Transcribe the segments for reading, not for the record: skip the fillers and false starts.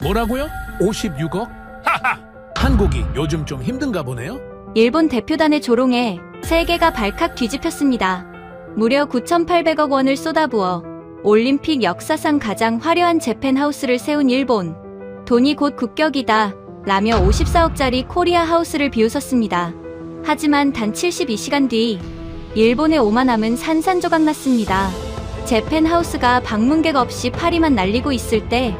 뭐라고요? 56억? 하하! 한국이 요즘 좀 힘든가 보네요? 일본 대표단의 조롱에 세계가 발칵 뒤집혔습니다. 무려 9,800억 원을 쏟아부어 올림픽 역사상 가장 화려한 재팬하우스를 세운 일본. 돈이 곧 국격이다 라며 54억짜리 코리아 하우스를 비웃었습니다. 하지만 단 72시간 뒤 일본의 오만함은 산산조각 났습니다. 재팬하우스가 방문객 없이 파리만 날리고 있을 때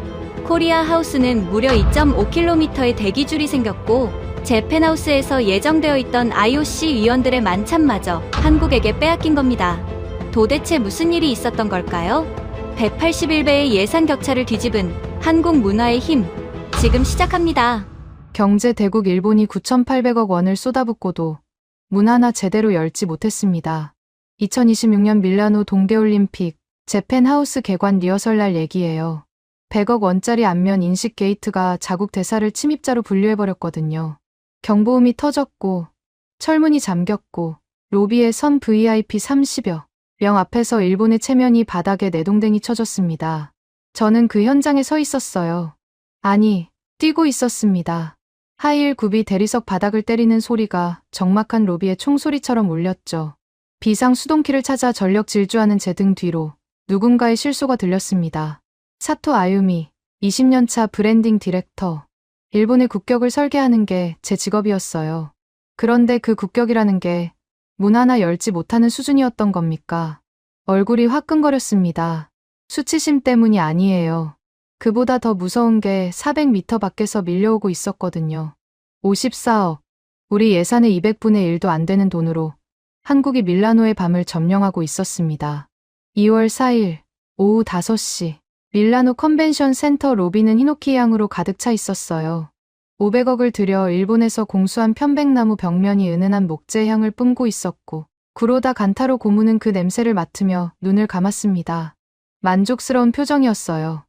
코리아 하우스는 무려 2.5km의 대기줄이 생겼고 재팬하우스에서 예정되어 있던 IOC 위원들의 만찬마저 한국에게 빼앗긴 겁니다. 도대체 무슨 일이 있었던 걸까요? 181배의 예산 격차를 뒤집은 한국 문화의 힘, 지금 시작합니다. 경제 대국 일본이 9,800억 원을 쏟아붓고도 문 하나 제대로 열지 못했습니다. 2026년 밀라노 동계올림픽 재팬하우스 개관 리허설 날 얘기예요. 100억 원짜리 안면 인식 게이트가 자국 대사를 침입자로 분류해버렸거든요. 경보음이 터졌고 철문이 잠겼고 로비에 선 VIP 30여 명 앞에서 일본의 체면이 바닥에 내동댕이 쳐졌습니다. 저는 그 현장에 서 있었어요. 아니, 뛰고 있었습니다. 하이힐 굽이 대리석 바닥을 때리는 소리가 적막한 로비에 총소리처럼 울렸죠. 비상 수동키를 찾아 전력 질주하는 제 등 뒤로 누군가의 실소가 들렸습니다. 사토 아유미, 20년차 브랜딩 디렉터. 일본의 국격을 설계하는 게 제 직업이었어요. 그런데 그 국격이라는 게 문 하나 열지 못하는 수준이었던 겁니까? 얼굴이 화끈거렸습니다. 수치심 때문이 아니에요. 그보다 더 무서운 게 400m 밖에서 밀려오고 있었거든요. 54억. 우리 예산의 200분의 1도 안 되는 돈으로 한국이 밀라노의 밤을 점령하고 있었습니다. 2월 4일 오후 5시 밀라노 컨벤션 센터 로비는 히노키 향으로 가득 차 있었어요. 500억을 들여 일본에서 공수한 편백나무 벽면이 은은한 목재 향을 뿜고 있었고 구로다 간타로 고문은 그 냄새를 맡으며 눈을 감았습니다. 만족스러운 표정이었어요.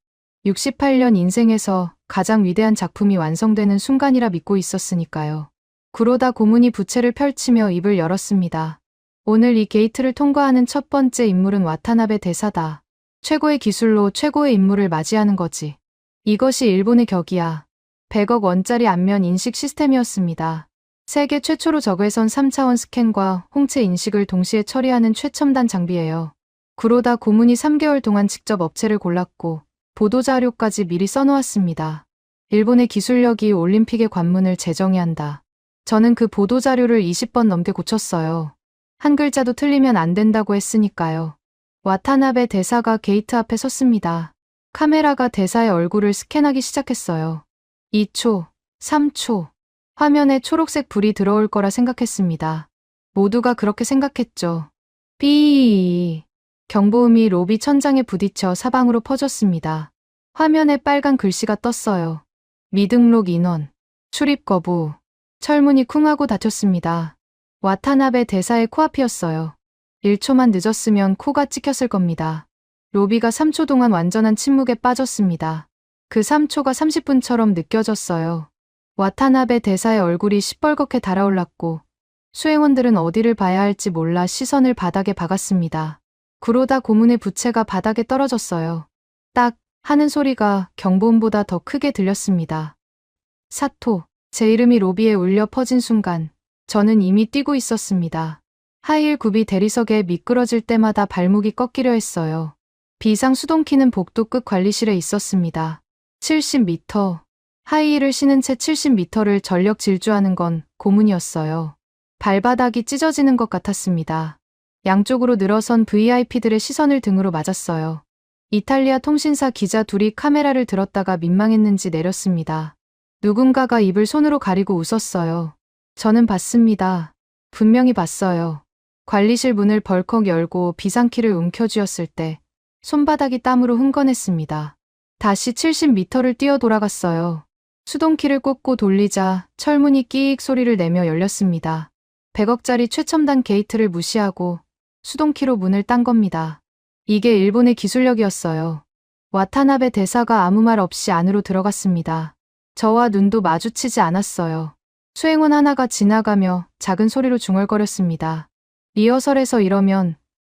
68년 인생에서 가장 위대한 작품이 완성되는 순간이라 믿고 있었으니까요. 구로다 고문이 부채를 펼치며 입을 열었습니다. 오늘 이 게이트를 통과하는 첫 번째 인물은 와타나베 대사다. 최고의 기술로 최고의 인물을 맞이하는 거지. 이것이 일본의 격이야. 100억 원짜리 안면 인식 시스템이었습니다. 세계 최초로 적외선 3차원 스캔과 홍채 인식을 동시에 처리하는 최첨단 장비예요. 구로다 고문이 3개월 동안 직접 업체를 골랐고 보도자료까지 미리 써놓았습니다. 일본의 기술력이 올림픽의 관문을 재정해야 한다. 저는 그 보도자료를 20번 넘게 고쳤어요. 한 글자도 틀리면 안 된다고 했으니까요. 와타나베 대사가 게이트 앞에 섰습니다. 카메라가 대사의 얼굴을 스캔하기 시작했어요. 2초, 3초. 화면에 초록색 불이 들어올 거라 생각했습니다. 모두가 그렇게 생각했죠. 삐. 경보음이 로비 천장에 부딪혀 사방으로 퍼졌습니다. 화면에 빨간 글씨가 떴어요. 미등록 인원. 출입 거부. 철문이 쿵하고 닫혔습니다. 와타나베 대사의 코앞이었어요. 1초만 늦었으면 코가 찍혔을 겁니다. 로비가 3초 동안 완전한 침묵에 빠졌습니다. 그 3초가 30분처럼 느껴졌어요. 와타나베 대사의 얼굴이 시뻘겋게 달아올랐고 수행원들은 어디를 봐야 할지 몰라 시선을 바닥에 박았습니다. 구로다 고문의 부채가 바닥에 떨어졌어요. 딱 하는 소리가 경보음보다 더 크게 들렸습니다. 사토, 제 이름이 로비에 울려 퍼진 순간 저는 이미 뛰고 있었습니다. 하이힐 굽이 대리석에 미끄러질 때마다 발목이 꺾이려 했어요. 비상 수동키는 복도 끝 관리실에 있었습니다. 70m. 하이힐을 신은 채 70m를 전력 질주하는 건 고문이었어요. 발바닥이 찢어지는 것 같았습니다. 양쪽으로 늘어선 VIP들의 시선을 등으로 맞았어요. 이탈리아 통신사 기자 둘이 카메라를 들었다가 민망했는지 내렸습니다. 누군가가 입을 손으로 가리고 웃었어요. 저는 봤습니다. 분명히 봤어요. 관리실 문을 벌컥 열고 비상키를 움켜쥐었을 때 손바닥이 땀으로 흥건했습니다. 다시 70m를 뛰어 돌아갔어요. 수동키를 꽂고 돌리자 철문이 끼익 소리를 내며 열렸습니다. 100억짜리 최첨단 게이트를 무시하고 수동키로 문을 딴 겁니다. 이게 일본의 기술력이었어요. 와타나베 대사가 아무 말 없이 안으로 들어갔습니다. 저와 눈도 마주치지 않았어요. 수행원 하나가 지나가며 작은 소리로 중얼거렸습니다. 리허설에서 이러면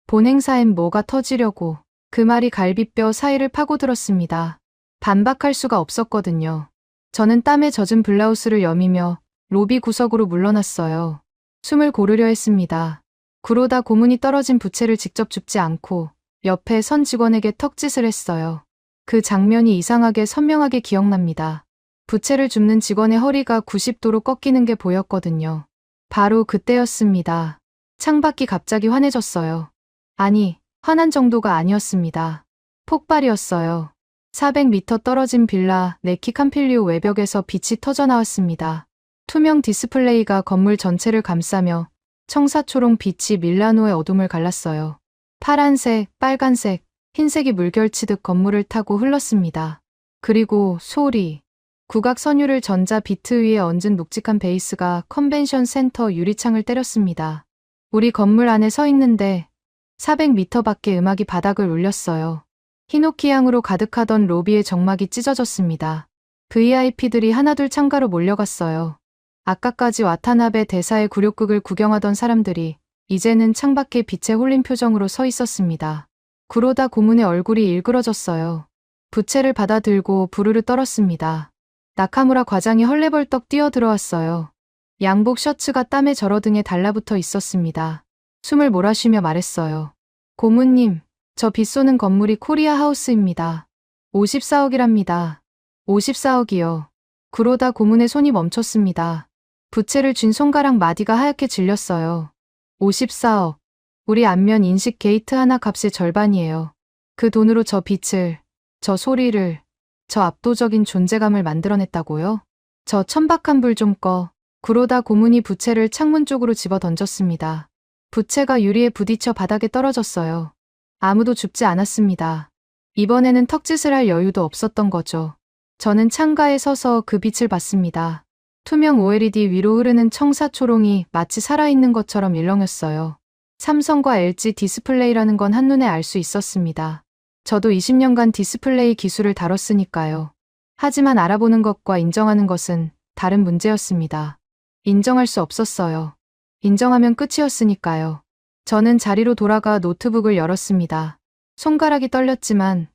본 행사엔 뭐가 터지려고. 그 말이 갈비뼈 사이를 파고들었습니다. 반박할 수가 없었거든요. 저는 땀에 젖은 블라우스를 여미며 로비 구석으로 물러났어요. 숨을 고르려 했습니다. 그러다 고문이 떨어진 부채를 직접 줍지 않고 옆에 선 직원에게 턱짓을 했어요. 그 장면이 이상하게 선명하게 기억납니다. 부채를 줍는 직원의 허리가 90도로 꺾이는 게 보였거든요. 바로 그때였습니다. 창밖이 갑자기 환해졌어요. 아니, 화난 정도가 아니었습니다. 폭발이었어요. 400m 떨어진 빌라 네키 캄필리오 외벽에서 빛이 터져 나왔습니다. 투명 디스플레이가 건물 전체를 감싸며 청사초롱 빛이 밀라노의 어둠을 갈랐어요. 파란색, 빨간색, 흰색이 물결치듯 건물을 타고 흘렀습니다. 그리고 소리. 국악 선율을 전자 비트 위에 얹은 묵직한 베이스가 컨벤션 센터 유리창을 때렸습니다. 우리 건물 안에 서 있는데 400m 밖의 음악이 바닥을 울렸어요. 히노키 향으로 가득하던 로비의 정막이 찢어졌습니다. VIP들이 하나둘 창가로 몰려갔어요. 아까까지 와타나베 대사의 굴욕극을 구경하던 사람들이 이제는 창밖에 빛에 홀린 표정으로 서 있었습니다. 그러다 고문의 얼굴이 일그러졌어요. 부채를 받아들고 부르르 떨었습니다. 나카무라 과장이 헐레벌떡 뛰어들어왔어요. 양복 셔츠가 땀에 절어등에 달라붙어 있었습니다. 숨을 몰아쉬며 말했어요. 고문님, 저 빛 쏘는 건물이 코리아 하우스입니다. 54억이랍니다. 54억이요. 그러다 고문의 손이 멈췄습니다. 부채를 쥔 손가락 마디가 하얗게 질렸어요. 54억. 우리 안면 인식 게이트 하나 값의 절반이에요. 그 돈으로 저 빛을, 저 소리를, 저 압도적인 존재감을 만들어냈다고요? 저 천박한 불 좀 꺼. 그러다 고문이 부채를 창문 쪽으로 집어 던졌습니다. 부채가 유리에 부딪혀 바닥에 떨어졌어요. 아무도 죽지 않았습니다. 이번에는 턱짓을 할 여유도 없었던 거죠. 저는 창가에 서서 그 빛을 봤습니다. 투명 OLED 위로 흐르는 청사초롱이 마치 살아있는 것처럼 일렁였어요. 삼성과 LG 디스플레이라는 건 한눈에 알 수 있었습니다. 저도 20년간 디스플레이 기술을 다뤘으니까요. 하지만 알아보는 것과 인정하는 것은 다른 문제였습니다. 인정할 수 없었어요. 인정하면 끝이었으니까요. 저는 자리로 돌아가 노트북을 열었습니다. 손가락이 떨렸지만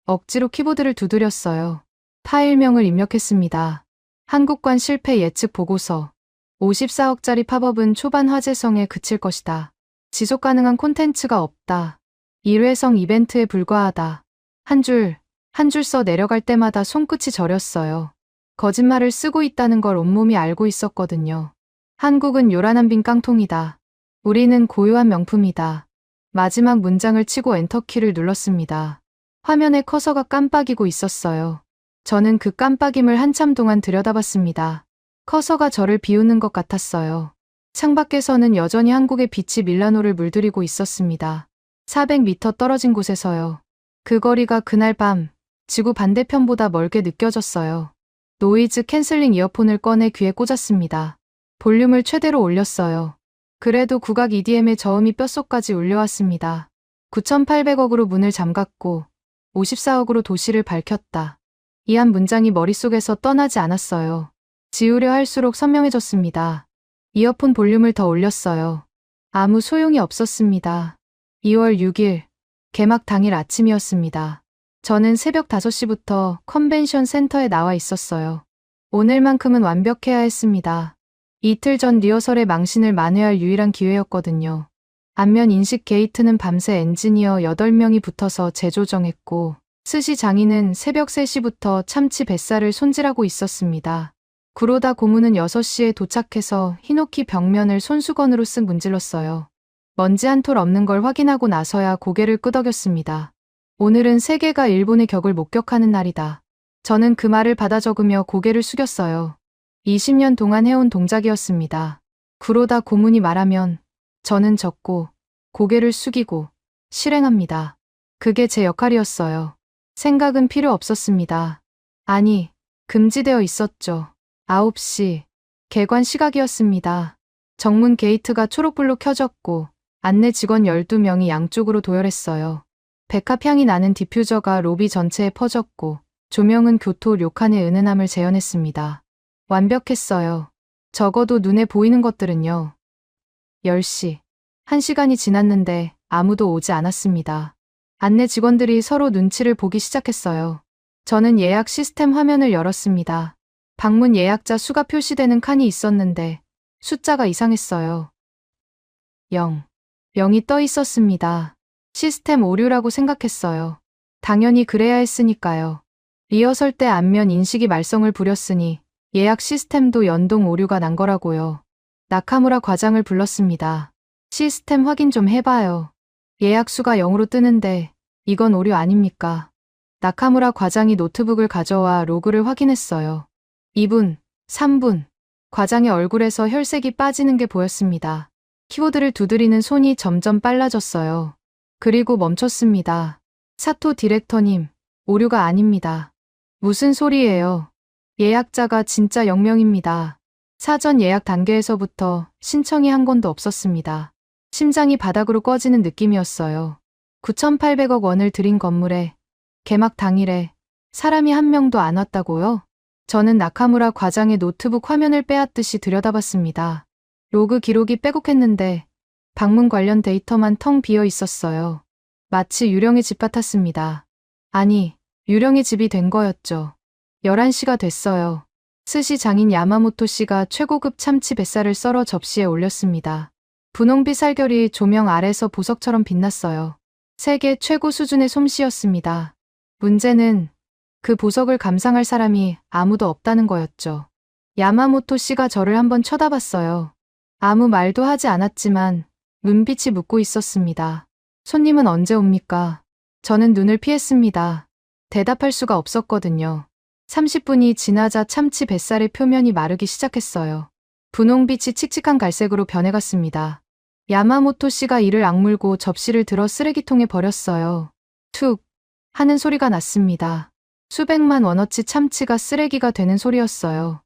억지로 키보드를 두드렸어요. 파일명을 입력했습니다. 한국관 실패 예측 보고서. 54억짜리 팝업은 초반 화제성에 그칠 것이다. 지속 가능한 콘텐츠가 없다. 일회성 이벤트에 불과하다. 한 줄 써 내려갈 때마다 손끝이 저렸어요. 거짓말을 쓰고 있다는 걸 온몸이 알고 있었거든요. 한국은 요란한 빈 깡통이다. 우리는 고유한 명품이다. 마지막 문장을 치고 엔터키를 눌렀습니다. 화면에 커서가 깜빡이고 있었어요. 저는 그 깜빡임을 한참 동안 들여다봤습니다. 커서가 저를 비웃는 것 같았어요. 창밖에서는 여전히 한국의 빛이 밀라노를 물들이고 있었습니다. 400m 떨어진 곳에서요. 그 거리가 그날 밤 지구 반대편보다 멀게 느껴졌어요. 노이즈 캔슬링 이어폰을 꺼내 귀에 꽂았습니다. 볼륨을 최대로 올렸어요. 그래도 국악 EDM의 저음이 뼛속까지 울려왔습니다. 9,800억으로 문을 잠갔고 54억으로 도시를 밝혔다. 이 한 문장이 머릿속에서 떠나지 않았어요. 지우려 할수록 선명해졌습니다. 이어폰 볼륨을 더 올렸어요. 아무 소용이 없었습니다. 2월 6일, 개막 당일 아침이었습니다. 저는 새벽 5시부터 컨벤션 센터에 나와 있었어요. 오늘만큼은 완벽해야 했습니다. 이틀 전 리허설의 망신을 만회할 유일한 기회였거든요. 안면 인식 게이트는 밤새 엔지니어 8명이 붙어서 재조정했고, 스시 장인은 새벽 3시부터 참치 뱃살을 손질하고 있었습니다. 그러다 고문은 6시에 도착해서 히노키 벽면을 손수건으로 쓱 문질렀어요. 먼지 한 톨 없는 걸 확인하고 나서야 고개를 끄덕였습니다. 오늘은 세계가 일본의 격을 목격하는 날이다. 저는 그 말을 받아 적으며 고개를 숙였어요. 20년 동안 해온 동작이었습니다. 그러다 고문이 말하면 저는 적고 고개를 숙이고 실행합니다. 그게 제 역할이었어요. 생각은 필요 없었습니다. 아니, 금지되어 있었죠. 9시, 개관 시각이었습니다. 정문 게이트가 초록불로 켜졌고 안내 직원 12명이 양쪽으로 도열했어요. 백합 향이 나는 디퓨저가 로비 전체에 퍼졌고 조명은 교토 료칸의 은은함을 재현했습니다. 완벽했어요. 적어도 눈에 보이는 것들은요. 10시. 1시간이 지났는데 아무도 오지 않았습니다. 안내 직원들이 서로 눈치를 보기 시작했어요. 저는 예약 시스템 화면을 열었습니다. 방문 예약자 수가 표시되는 칸이 있었는데 숫자가 이상했어요. 0. 0이 떠 있었습니다. 시스템 오류라고 생각했어요. 당연히 그래야 했으니까요. 리허설 때 안면 인식이 말썽을 부렸으니 예약 시스템도 연동 오류가 난 거라고요. 나카무라 과장을 불렀습니다. 시스템 확인 좀 해봐요. 예약 수가 0으로 뜨는데 이건 오류 아닙니까? 나카무라 과장이 노트북을 가져와 로그를 확인했어요. 2분, 3분. 과장의 얼굴에서 혈색이 빠지는 게 보였습니다. 키보드를 두드리는 손이 점점 빨라졌어요. 그리고 멈췄습니다. 사토 디렉터님, 오류가 아닙니다. 무슨 소리예요? 예약자가 진짜 0명입니다. 사전 예약 단계에서부터 신청이 한 건도 없었습니다. 심장이 바닥으로 꺼지는 느낌이었어요. 9,800억 원을 들인 건물에 개막 당일에 사람이 한 명도 안 왔다고요? 저는 나카무라 과장의 노트북 화면을 빼앗듯이 들여다봤습니다. 로그 기록이 빼곡했는데 방문 관련 데이터만 텅 비어 있었어요. 마치 유령의 집 같았습니다. 아니, 유령의 집이 된 거였죠. 11시가 됐어요. 스시 장인 야마모토 씨가 최고급 참치 뱃살을 썰어 접시에 올렸습니다. 분홍빛 살결이 조명 아래서 보석처럼 빛났어요. 세계 최고 수준의 솜씨였습니다. 문제는 그 보석을 감상할 사람이 아무도 없다는 거였죠. 야마모토 씨가 저를 한번 쳐다봤어요. 아무 말도 하지 않았지만 눈빛이 묻고 있었습니다. 손님은 언제 옵니까? 저는 눈을 피했습니다. 대답할 수가 없었거든요. 30분이 지나자 참치 뱃살의 표면이 마르기 시작했어요. 분홍빛이 칙칙한 갈색으로 변해갔습니다. 야마모토 씨가 이를 악물고 접시를 들어 쓰레기통에 버렸어요. 툭 하는 소리가 났습니다. 수백만 원어치 참치가 쓰레기가 되는 소리였어요.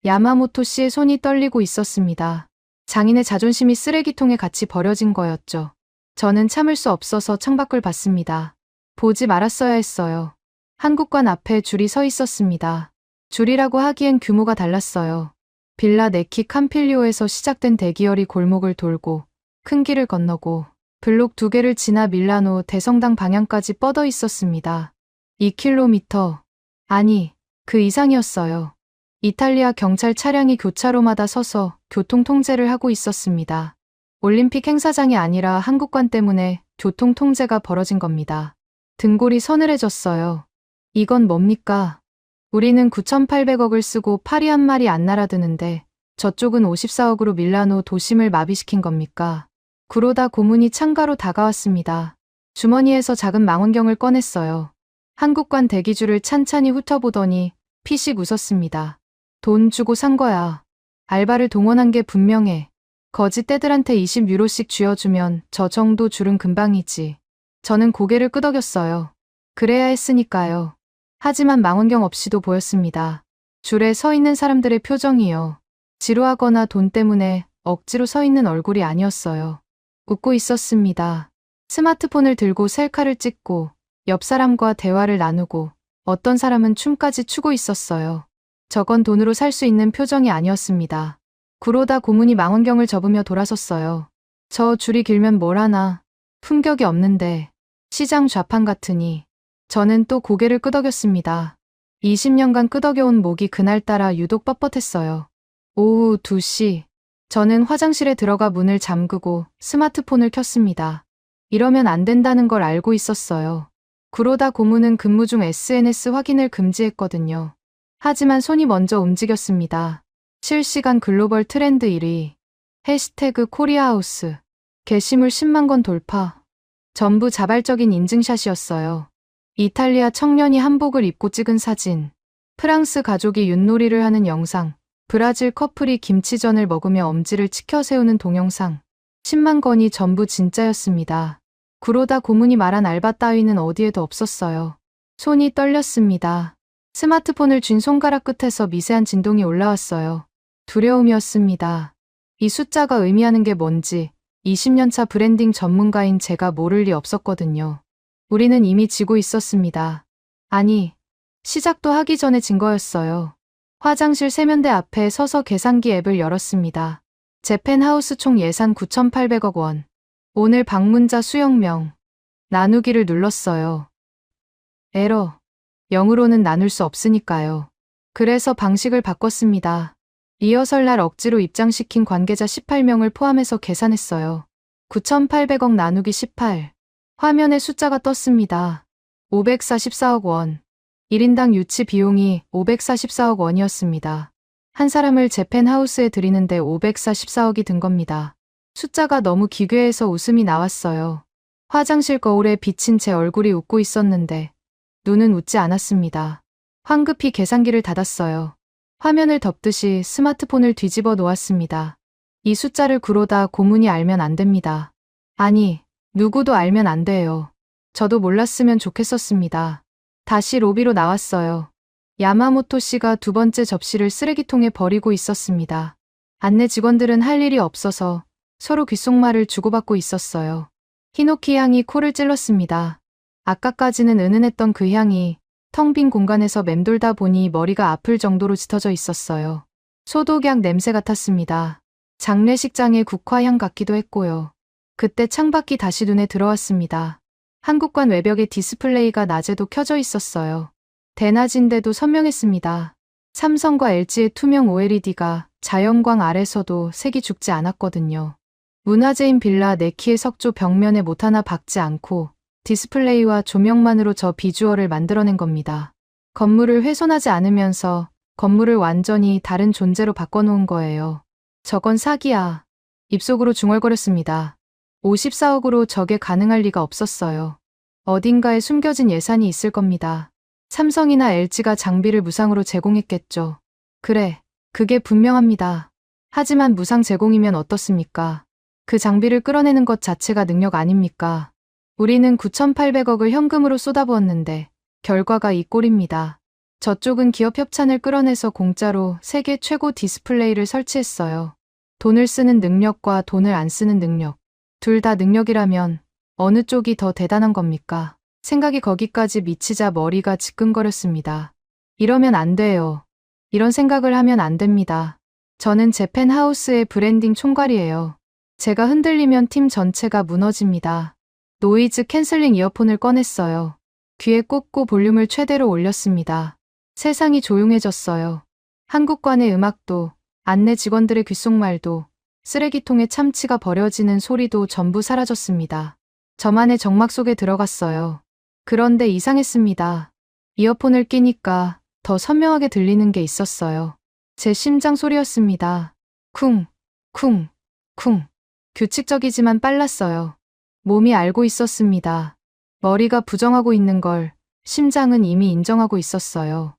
야마모토 씨의 손이 떨리고 있었습니다. 장인의 자존심이 쓰레기통에 같이 버려진 거였죠. 저는 참을 수 없어서 창밖을 봤습니다. 보지 말았어야 했어요. 한국관 앞에 줄이 서 있었습니다. 줄이라고 하기엔 규모가 달랐어요. 빌라 네키 캄필리오에서 시작된 대기열이 골목을 돌고 큰 길을 건너고 블록 2개를 지나 밀라노 대성당 방향까지 뻗어 있었습니다. 2km, 아니, 그 이상이었어요. 이탈리아 경찰 차량이 교차로마다 서서 교통 통제를 하고 있었습니다. 올림픽 행사장이 아니라 한국관 때문에 교통 통제가 벌어진 겁니다. 등골이 서늘해졌어요. 이건 뭡니까? 우리는 9,800억을 쓰고 파리 한 마리 안 날아드는데 저쪽은 54억으로 밀라노 도심을 마비시킨 겁니까? 구로다 고문이 창가로 다가왔습니다. 주머니에서 작은 망원경을 꺼냈어요. 한국관 대기줄을 찬찬히 훑어보더니 피식 웃었습니다. 돈 주고 산 거야. 알바를 동원한 게 분명해. 거지 떼들한테 20유로씩 쥐어주면 저 정도 줄은 금방이지. 저는 고개를 끄덕였어요. 그래야 했으니까요. 하지만 망원경 없이도 보였습니다. 줄에 서 있는 사람들의 표정이요. 지루하거나 돈 때문에 억지로 서 있는 얼굴이 아니었어요. 웃고 있었습니다. 스마트폰을 들고 셀카를 찍고 옆 사람과 대화를 나누고 어떤 사람은 춤까지 추고 있었어요. 저건 돈으로 살 수 있는 표정이 아니었습니다. 구로다 고문이 망원경을 접으며 돌아섰어요. 저 줄이 길면 뭘 하나. 품격이 없는데 시장 좌판 같으니. 저는 또 고개를 끄덕였습니다. 20년간 끄덕여온 목이 그날따라 유독 뻣뻣했어요. 오후 2시. 저는 화장실에 들어가 문을 잠그고 스마트폰을 켰습니다. 이러면 안 된다는 걸 알고 있었어요. 구로다 고문은 근무 중 SNS 확인을 금지했거든요. 하지만 손이 먼저 움직였습니다. 실시간 글로벌 트렌드 1위. 해시태그 코리아하우스. 게시물 10만 건 돌파. 전부 자발적인 인증샷이었어요. 이탈리아 청년이 한복을 입고 찍은 사진. 프랑스 가족이 윷놀이를 하는 영상. 브라질 커플이 김치전을 먹으며 엄지를 치켜 세우는 동영상. 10만 건이 전부 진짜였습니다. 구로다 고문이 말한 알바 따위는 어디에도 없었어요. 손이 떨렸습니다. 스마트폰을 쥔 손가락 끝에서 미세한 진동이 올라왔어요. 두려움이었습니다. 이 숫자가 의미하는 게 뭔지 20년차 브랜딩 전문가인 제가 모를 리 없었거든요. 우리는 이미 지고 있었습니다. 아니, 시작도 하기 전에 진 거였어요. 화장실 세면대 앞에 서서 계산기 앱을 열었습니다. 재팬하우스 총 예산 9,800억 원. 오늘 방문자 수영명. 나누기를 눌렀어요. 에러. 0으로는 나눌 수 없으니까요. 그래서 방식을 바꿨습니다. 리허설 날 억지로 입장시킨 관계자 18명을 포함해서 계산했어요. 9,800억 나누기 18. 화면에 숫자가 떴습니다. 544억 원. 1인당 유치 비용이 544억 원이었습니다. 한 사람을 재팬하우스에 들이는데 544억이 든 겁니다. 숫자가 너무 기괴해서 웃음이 나왔어요. 화장실 거울에 비친 제 얼굴이 웃고 있었는데 눈은 웃지 않았습니다. 황급히 계산기를 닫았어요. 화면을 덮듯이 스마트폰을 뒤집어 놓았습니다. 이 숫자를 구로다 고문이 알면 안 됩니다. 아니, 누구도 알면 안 돼요. 저도 몰랐으면 좋겠었습니다. 다시 로비로 나왔어요. 야마모토 씨가 두 번째 접시를 쓰레기통에 버리고 있었습니다. 안내 직원들은 할 일이 없어서 서로 귓속말을 주고받고 있었어요. 히노키 향이 코를 찔렀습니다. 아까까지는 은은했던 그 향이 텅 빈 공간에서 맴돌다 보니 머리가 아플 정도로 짙어져 있었어요. 소독약 냄새 같았습니다. 장례식장의 국화향 같기도 했고요. 그때 창밖이 다시 눈에 들어왔습니다. 한국관 외벽에 디스플레이가 낮에도 켜져 있었어요. 대낮인데도 선명했습니다. 삼성과 LG의 투명 OLED가 자연광 아래서도 색이 죽지 않았거든요. 문화재인 빌라 네키의 석조 벽면에 못 하나 박지 않고 디스플레이와 조명만으로 저 비주얼을 만들어낸 겁니다. 건물을 훼손하지 않으면서 건물을 완전히 다른 존재로 바꿔놓은 거예요. 저건 사기야. 입속으로 중얼거렸습니다. 54억으로 저게 가능할 리가 없었어요. 어딘가에 숨겨진 예산이 있을 겁니다. 삼성이나 LG가 장비를 무상으로 제공했겠죠. 그래, 그게 분명합니다. 하지만 무상 제공이면 어떻습니까? 그 장비를 끌어내는 것 자체가 능력 아닙니까? 우리는 9,800억을 현금으로 쏟아부었는데 결과가 이 꼴입니다. 저쪽은 기업 협찬을 끌어내서 공짜로 세계 최고 디스플레이를 설치했어요. 돈을 쓰는 능력과 돈을 안 쓰는 능력. 둘 다 능력이라면 어느 쪽이 더 대단한 겁니까? 생각이 거기까지 미치자 머리가 지끈거렸습니다. 이러면 안 돼요. 이런 생각을 하면 안 됩니다. 저는 재팬하우스의 브랜딩 총괄이에요. 제가 흔들리면 팀 전체가 무너집니다. 노이즈 캔슬링 이어폰을 꺼냈어요. 귀에 꽂고 볼륨을 최대로 올렸습니다. 세상이 조용해졌어요. 한국관의 음악도, 안내 직원들의 귓속말도, 쓰레기통에 참치가 버려지는 소리도 전부 사라졌습니다. 저만의 정막 속에 들어갔어요. 그런데 이상했습니다. 이어폰을 끼니까 더 선명하게 들리는 게 있었어요. 제 심장 소리였습니다. 쿵, 쿵, 쿵. 규칙적이지만 빨랐어요. 몸이 알고 있었습니다. 머리가 부정하고 있는 걸 심장은 이미 인정하고 있었어요.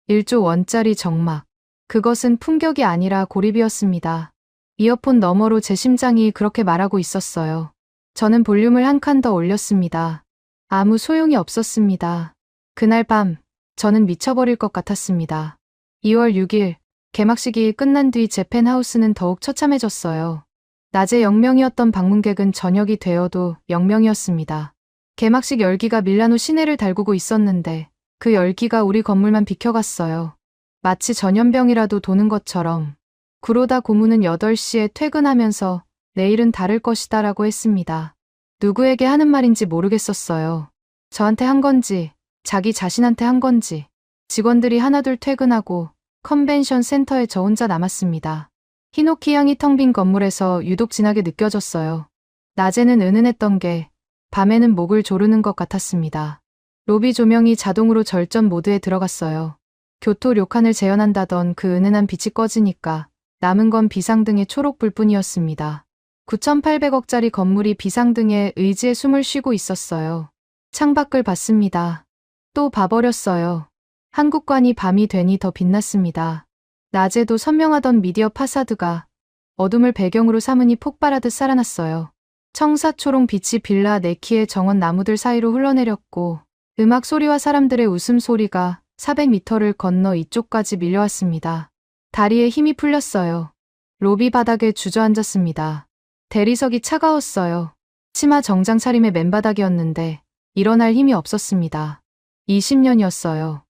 1조 원짜리 정막. 그것은 품격이 아니라 고립이었습니다. 이어폰 너머로 제 심장이 그렇게 말하고 있었어요. 저는 볼륨을 한 칸 더 올렸습니다. 아무 소용이 없었습니다. 그날 밤, 저는 미쳐버릴 것 같았습니다. 2월 6일, 개막식이 끝난 뒤 재팬하우스는 더욱 처참해졌어요. 낮에 0명이었던 방문객은 저녁이 되어도 0명이었습니다. 개막식 열기가 밀라노 시내를 달구고 있었는데 그 열기가 우리 건물만 비켜갔어요. 마치 전염병이라도 도는 것처럼. 구로다 고문은 8시에 퇴근하면서 내일은 다를 것이다 라고 했습니다. 누구에게 하는 말인지 모르겠었어요. 저한테 한 건지, 자기 자신한테 한 건지. 직원들이 하나둘 퇴근하고 컨벤션 센터에 저 혼자 남았습니다. 히노키 향이 텅 빈 건물에서 유독 진하게 느껴졌어요. 낮에는 은은했던 게 밤에는 목을 조르는 것 같았습니다. 로비 조명이 자동으로 절전 모드에 들어갔어요. 교토 료칸을 재현한다던 그 은은한 빛이 꺼지니까 남은 건 비상등의 초록불뿐이었습니다. 9,800억짜리 건물이 비상등에 의지의 숨을 쉬고 있었어요. 창밖을 봤습니다. 또 봐버렸어요. 한국관이 밤이 되니 더 빛났습니다. 낮에도 선명하던 미디어 파사드가 어둠을 배경으로 삼으니 폭발하듯 살아났어요. 청사초롱 빛이 빌라 네키의 정원 나무들 사이로 흘러내렸고 음악 소리와 사람들의 웃음소리가 400m를 건너 이쪽까지 밀려왔습니다. 다리에 힘이 풀렸어요. 로비 바닥에 주저앉았습니다. 대리석이 차가웠어요. 치마 정장 차림의 맨바닥이었는데 일어날 힘이 없었습니다. 20년이었어요.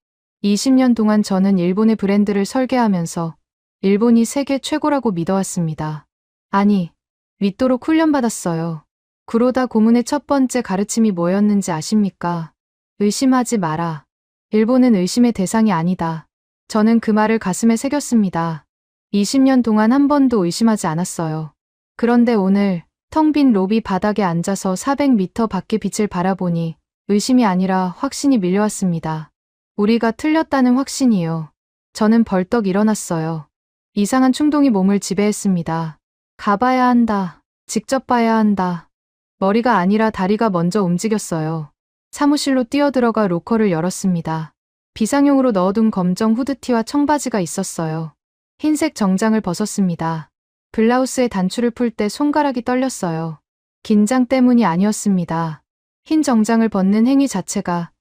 20년 동안 저는 일본의 브랜드를 설계하면서 일본이 세계 최고라고 믿어왔습니다. 아니, 믿도록 훈련받았어요. 구로다 고문의 첫 번째 가르침이 뭐였는지 아십니까? 의심하지 마라. 일본은 의심의 대상이 아니다. 저는 그 말을 가슴에 새겼습니다. 20년 동안 한 번도 의심하지 않았어요. 그런데 오늘 텅 빈 로비 바닥에 앉아서 400m 밖의 빛을 바라보니 의심이 아니라 확신이 밀려왔습니다. 우리가 틀렸다는 확신이요. 저는 벌떡 일어났어요. 이상한 충동이 몸을 지배했습니다. 가봐야 한다. 직접 봐야 한다. 머리가 아니라 다리가 먼저 움직였어요. 사무실로 뛰어들어가 로커를 열었습니다. 비상용으로 넣어둔 검정 후드티와 청바지가 있었어요. 흰색 정장을 벗었습니다. 블라우스의 단추를 풀 때 손가락이 떨렸어요. 긴장 때문이 아니었습니다. 흰 정장을 벗는 행위 자체가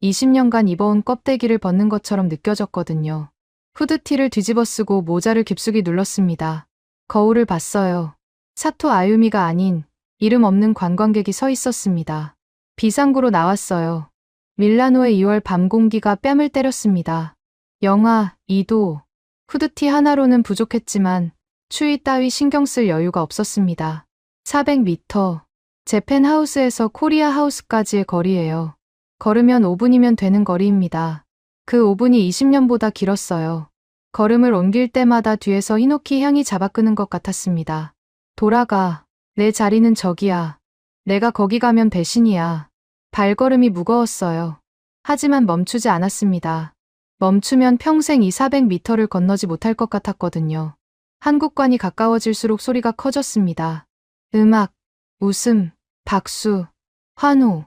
20년간 입어온 껍데기를 벗는 것처럼 느껴졌거든요. 후드티를 뒤집어 쓰고 모자를 깊숙이 눌렀습니다. 거울을 봤어요. 사토 아유미가 아닌 이름 없는 관광객이 서 있었습니다. 비상구로 나왔어요. 밀라노의 2월 밤 공기가 뺨을 때렸습니다. 영하 2도. 후드티 하나로는 부족했지만 추위 따위 신경 쓸 여유가 없었습니다. 400m. 제 펜하우스에서 코리아 하우스까지의 거리예요. 걸으면 5분이면 되는 거리입니다. 그 5분이 20년보다 길었어요. 걸음을 옮길 때마다 뒤에서 히노키 향이 잡아끄는 것 같았습니다. 돌아가. 내 자리는 저기야. 내가 거기 가면 배신이야. 발걸음이 무거웠어요. 하지만 멈추지 않았습니다. 멈추면 평생 이 400m를 건너지 못할 것 같았거든요. 한국관이 가까워질수록 소리가 커졌습니다. 음악, 웃음, 박수, 환호.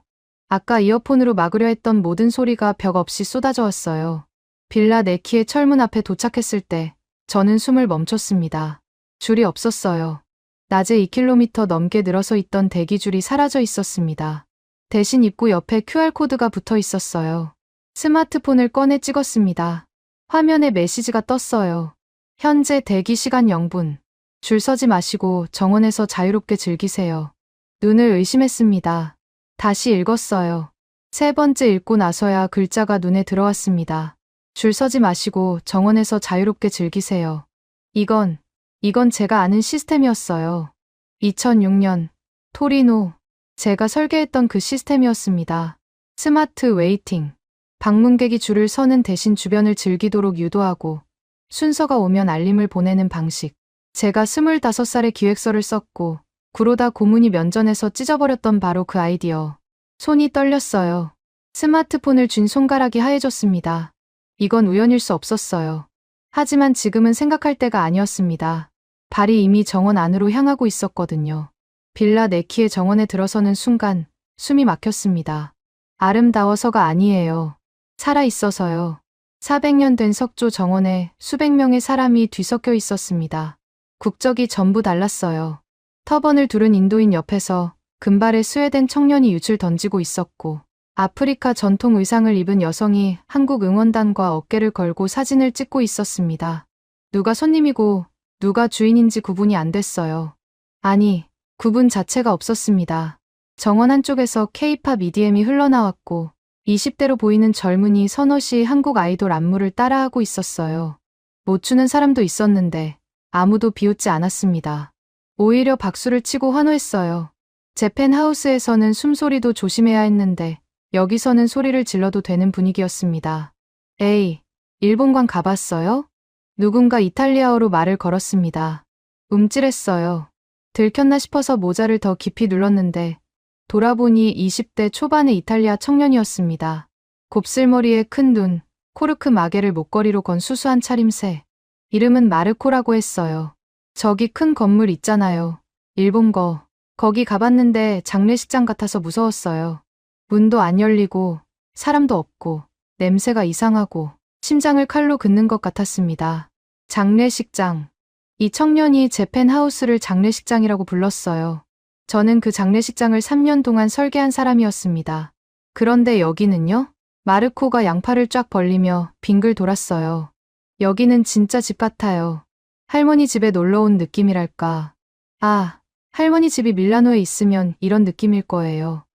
아까 이어폰으로 막으려 했던 모든 소리가 벽 없이 쏟아져 왔어요. 빌라 네키의 철문 앞에 도착했을 때 저는 숨을 멈췄습니다. 줄이 없었어요. 낮에 2km 넘게 늘어서 있던 대기줄이 사라져 있었습니다. 대신 입구 옆에 QR코드가 붙어 있었어요. 스마트폰을 꺼내 찍었습니다. 화면에 메시지가 떴어요. 현재 대기 시간 0분. 줄 서지 마시고 정원에서 자유롭게 즐기세요. 눈을 의심했습니다. 다시 읽었어요. 세 번째 읽고 나서야 글자가 눈에 들어왔습니다. 줄 서지 마시고 정원에서 자유롭게 즐기세요. 이건 제가 아는 시스템이었어요. 2006년 토리노. 제가 설계했던 그 시스템이었습니다. 스마트 웨이팅. 방문객이 줄을 서는 대신 주변을 즐기도록 유도하고 순서가 오면 알림을 보내는 방식. 제가 25살에 기획서를 썼고 구로다 고문이 면전에서 찢어버렸던 바로 그 아이디어. 손이 떨렸어요. 스마트폰을 쥔 손가락이 하얘졌습니다. 이건 우연일 수 없었어요. 하지만 지금은 생각할 때가 아니었습니다. 발이 이미 정원 안으로 향하고 있었거든요. 빌라 네키의 정원에 들어서는 순간 숨이 막혔습니다. 아름다워서가 아니에요. 살아있어서요. 400년 된 석조 정원에 수백 명의 사람이 뒤섞여 있었습니다. 국적이 전부 달랐어요. 터번을 두른 인도인 옆에서 금발의 스웨덴 청년이 윷을 던지고 있었고 아프리카 전통 의상을 입은 여성이 한국 응원단과 어깨를 걸고 사진을 찍고 있었습니다. 누가 손님이고 누가 주인인지 구분이 안 됐어요. 아니, 구분 자체가 없었습니다. 정원 한쪽에서 K-팝 EDM이 흘러나왔고 20대로 보이는 젊은이 선호시 한국 아이돌 안무를 따라하고 있었어요. 못 추는 사람도 있었는데 아무도 비웃지 않았습니다. 오히려 박수를 치고 환호했어요. 제 펜하우스에서는 숨소리도 조심해야 했는데 여기서는 소리를 질러도 되는 분위기였습니다. 에이, 일본관 가봤어요? 누군가 이탈리아어로 말을 걸었습니다. 움찔했어요. 들켰나 싶어서 모자를 더 깊이 눌렀는데 돌아보니 20대 초반의 이탈리아 청년이었습니다. 곱슬머리에 큰 눈, 코르크 마개를 목걸이로 건 수수한 차림새. 이름은 마르코라고 했어요. 저기 큰 건물 있잖아요. 일본 거. 거기 가봤는데 장례식장 같아서 무서웠어요. 문도 안 열리고 사람도 없고 냄새가 이상하고 심장을 칼로 긋는 것 같았습니다. 장례식장. 이 청년이 제 펜하우스를 장례식장이라고 불렀어요. 저는 그 장례식장을 3년 동안 설계한 사람이었습니다. 그런데 여기는요? 마르코가 양팔을 쫙 벌리며 빙글 돌았어요. 여기는 진짜 집 같아요. 할머니 집에 놀러 온 느낌이랄까. 아, 할머니 집이 밀라노에 있으면 이런 느낌일 거예요.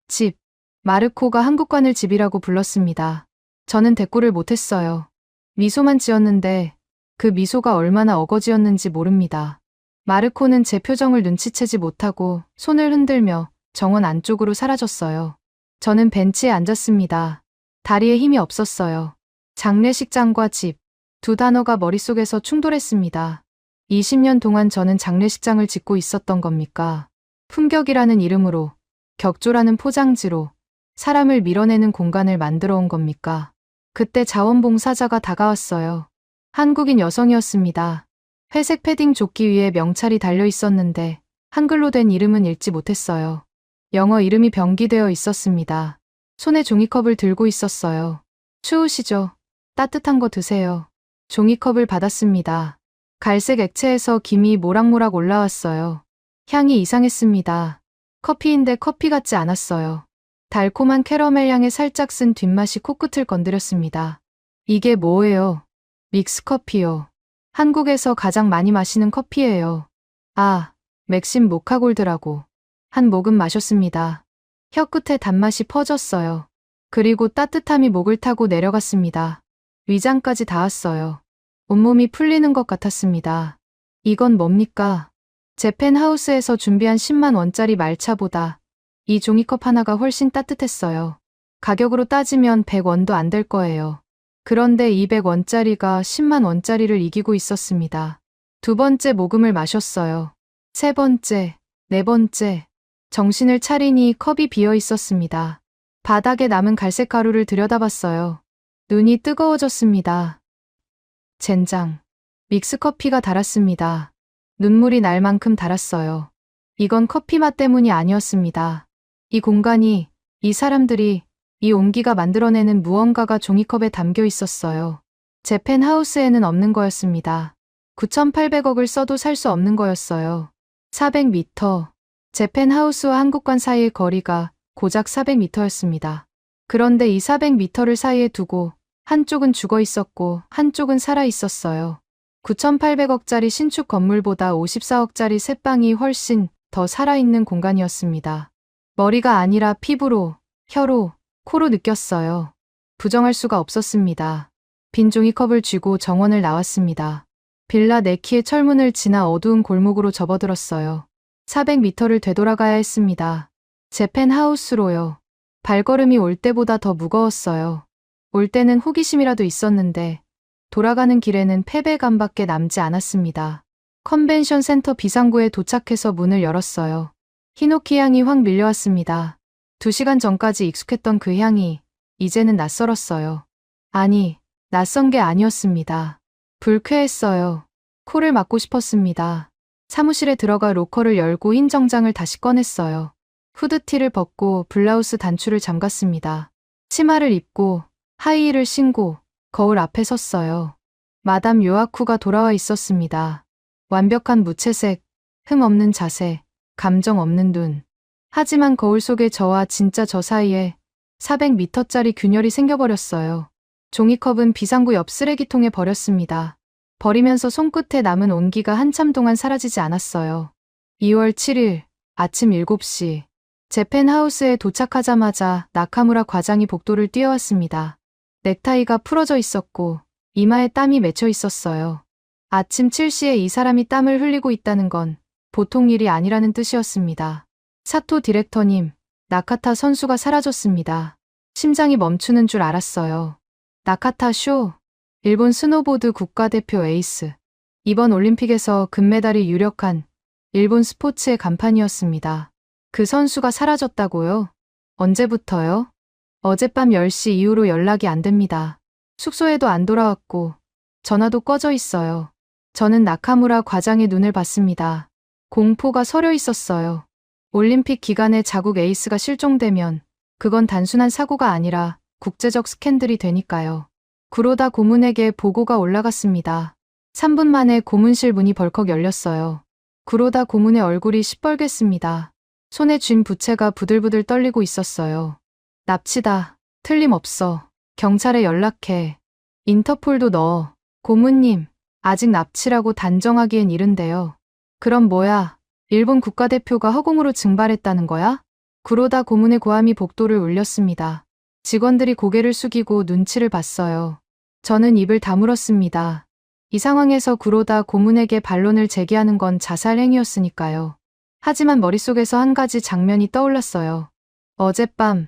집. 마르코가 한국관을 집이라고 불렀습니다. 저는 대꾸를 못했어요. 미소만 지었는데 그 미소가 얼마나 어거지였는지 모릅니다. 마르코는 제 표정을 눈치채지 못하고 손을 흔들며 정원 안쪽으로 사라졌어요. 저는 벤치에 앉았습니다. 다리에 힘이 없었어요. 장례식장과 집, 두 단어가 머릿속에서 충돌했습니다. 20년 동안 저는 장례식장을 짓고 있었던 겁니까? 품격이라는 이름으로, 격조라는 포장지로 사람을 밀어내는 공간을 만들어 온 겁니까? 그때 자원봉사자가 다가왔어요. 한국인 여성이었습니다. 회색 패딩 조끼 위에 명찰이 달려 있었는데 한글로 된 이름은 읽지 못했어요. 영어 이름이 병기되어 있었습니다. 손에 종이컵을 들고 있었어요. 추우시죠? 따뜻한 거 드세요. 종이컵을 받았습니다. 갈색 액체에서 김이 모락모락 올라왔어요. 향이 이상했습니다. 커피인데 커피 같지 않았어요. 달콤한 캐러멜 향에 살짝 쓴 뒷맛이 코끝을 건드렸습니다. 이게 뭐예요? 믹스커피요. 한국에서 가장 많이 마시는 커피예요. 아, 맥심 모카골드라고. 한 모금 마셨습니다. 혀끝에 단맛이 퍼졌어요. 그리고 따뜻함이 목을 타고 내려갔습니다. 위장까지 닿았어요. 온몸이 풀리는 것 같았습니다. 이건 뭡니까? 제 펜하우스에서 준비한 10만 원짜리 말차보다 이 종이컵 하나가 훨씬 따뜻했어요. 가격으로 따지면 100원도 안 될 거예요. 그런데 200원짜리가 10만 원짜리를 이기고 있었습니다. 두 번째 모금을 마셨어요. 세 번째, 네 번째. 정신을 차리니 컵이 비어 있었습니다. 바닥에 남은 갈색 가루를 들여다봤어요. 눈이 뜨거워졌습니다. 젠장. 믹스커피가 달았습니다. 눈물이 날 만큼 달았어요. 이건 커피 맛 때문이 아니었습니다. 이 공간이, 이 사람들이, 이 온기가 만들어내는 무언가가 종이컵에 담겨 있었어요. 제 펜하우스에는 없는 거였습니다. 9,800억을 써도 살 수 없는 거였어요. 400m. 제 펜하우스와 한국관 사이의 거리가 고작 400m였습니다. 그런데 이 400m를 사이에 두고 한쪽은 죽어 있었고 한쪽은 살아 있었어요. 9,800억짜리 신축 건물보다 54억짜리 새빵이 훨씬 더 살아있는 공간이었습니다. 머리가 아니라 피부로, 혀로, 코로 느꼈어요. 부정할 수가 없었습니다. 빈 종이컵을 쥐고 정원을 나왔습니다. 빌라 4키의 철문을 지나 어두운 골목으로 접어들었어요. 400m를 되돌아가야 했습니다. 제 펜하우스로요. 발걸음이 올 때보다 더 무거웠어요. 올 때는 호기심이라도 있었는데 돌아가는 길에는 패배감밖에 남지 않았습니다. 컨벤션 센터 비상구에 도착해서 문을 열었어요. 히노키 향이 확 밀려왔습니다. 2시간 전까지 익숙했던 그 향이 이제는 낯설었어요. 아니, 낯선 게 아니었습니다. 불쾌했어요. 코를 막고 싶었습니다. 사무실에 들어가 로커를 열고 흰 정장을 다시 꺼냈어요. 후드티를 벗고 블라우스 단추를 잠갔습니다. 치마를 입고 하이힐을 신고 거울 앞에 섰어요. 마담 요아쿠가 돌아와 있었습니다. 완벽한 무채색, 흠 없는 자세, 감정 없는 눈. 하지만 거울 속에 저와 진짜 저 사이에 400m짜리 균열이 생겨버렸어요. 종이컵은 비상구 옆 쓰레기통에 버렸습니다. 버리면서 손끝에 남은 온기가 한참 동안 사라지지 않았어요. 2월 7일 아침 7시 제 펜하우스에 도착하자마자 나카무라 과장이 복도를 뛰어왔습니다. 넥타이가 풀어져 있었고 이마에 땀이 맺혀 있었어요. 아침 7시에 이 사람이 땀을 흘리고 있다는 건 보통 일이 아니라는 뜻이었습니다. 사토 디렉터님, 나카타 선수가 사라졌습니다. 심장이 멈추는 줄 알았어요. 나카타 쇼, 일본 스노보드 국가대표 에이스. 이번 올림픽에서 금메달이 유력한 일본 스포츠의 간판이었습니다. 그 선수가 사라졌다고요? 언제부터요? 어젯밤 10시 이후로 연락이 안 됩니다. 숙소에도 안 돌아왔고 전화도 꺼져 있어요. 저는 나카무라 과장의 눈을 봤습니다. 공포가 서려 있었어요. 올림픽 기간에 자국 에이스가 실종되면 그건 단순한 사고가 아니라 국제적 스캔들이 되니까요. 구로다 고문에게 보고가 올라갔습니다. 3분 만에 고문실 문이 벌컥 열렸어요. 구로다 고문의 얼굴이 시뻘갰습니다. 손에 쥔 부채가 부들부들 떨리고 있었어요. 납치다. 틀림없어. 경찰에 연락해. 인터폴도 넣어. 고문님, 아직 납치라고 단정하기엔 이른데요. 그럼 뭐야? 일본 국가대표가 허공으로 증발했다는 거야? 구로다 고문의 고함이 복도를 울렸습니다. 직원들이 고개를 숙이고 눈치를 봤어요. 저는 입을 다물었습니다. 이 상황에서 구로다 고문에게 반론을 제기하는 건 자살 행위였으니까요. 하지만 머릿속에서 한 가지 장면이 떠올랐어요. 어젯밤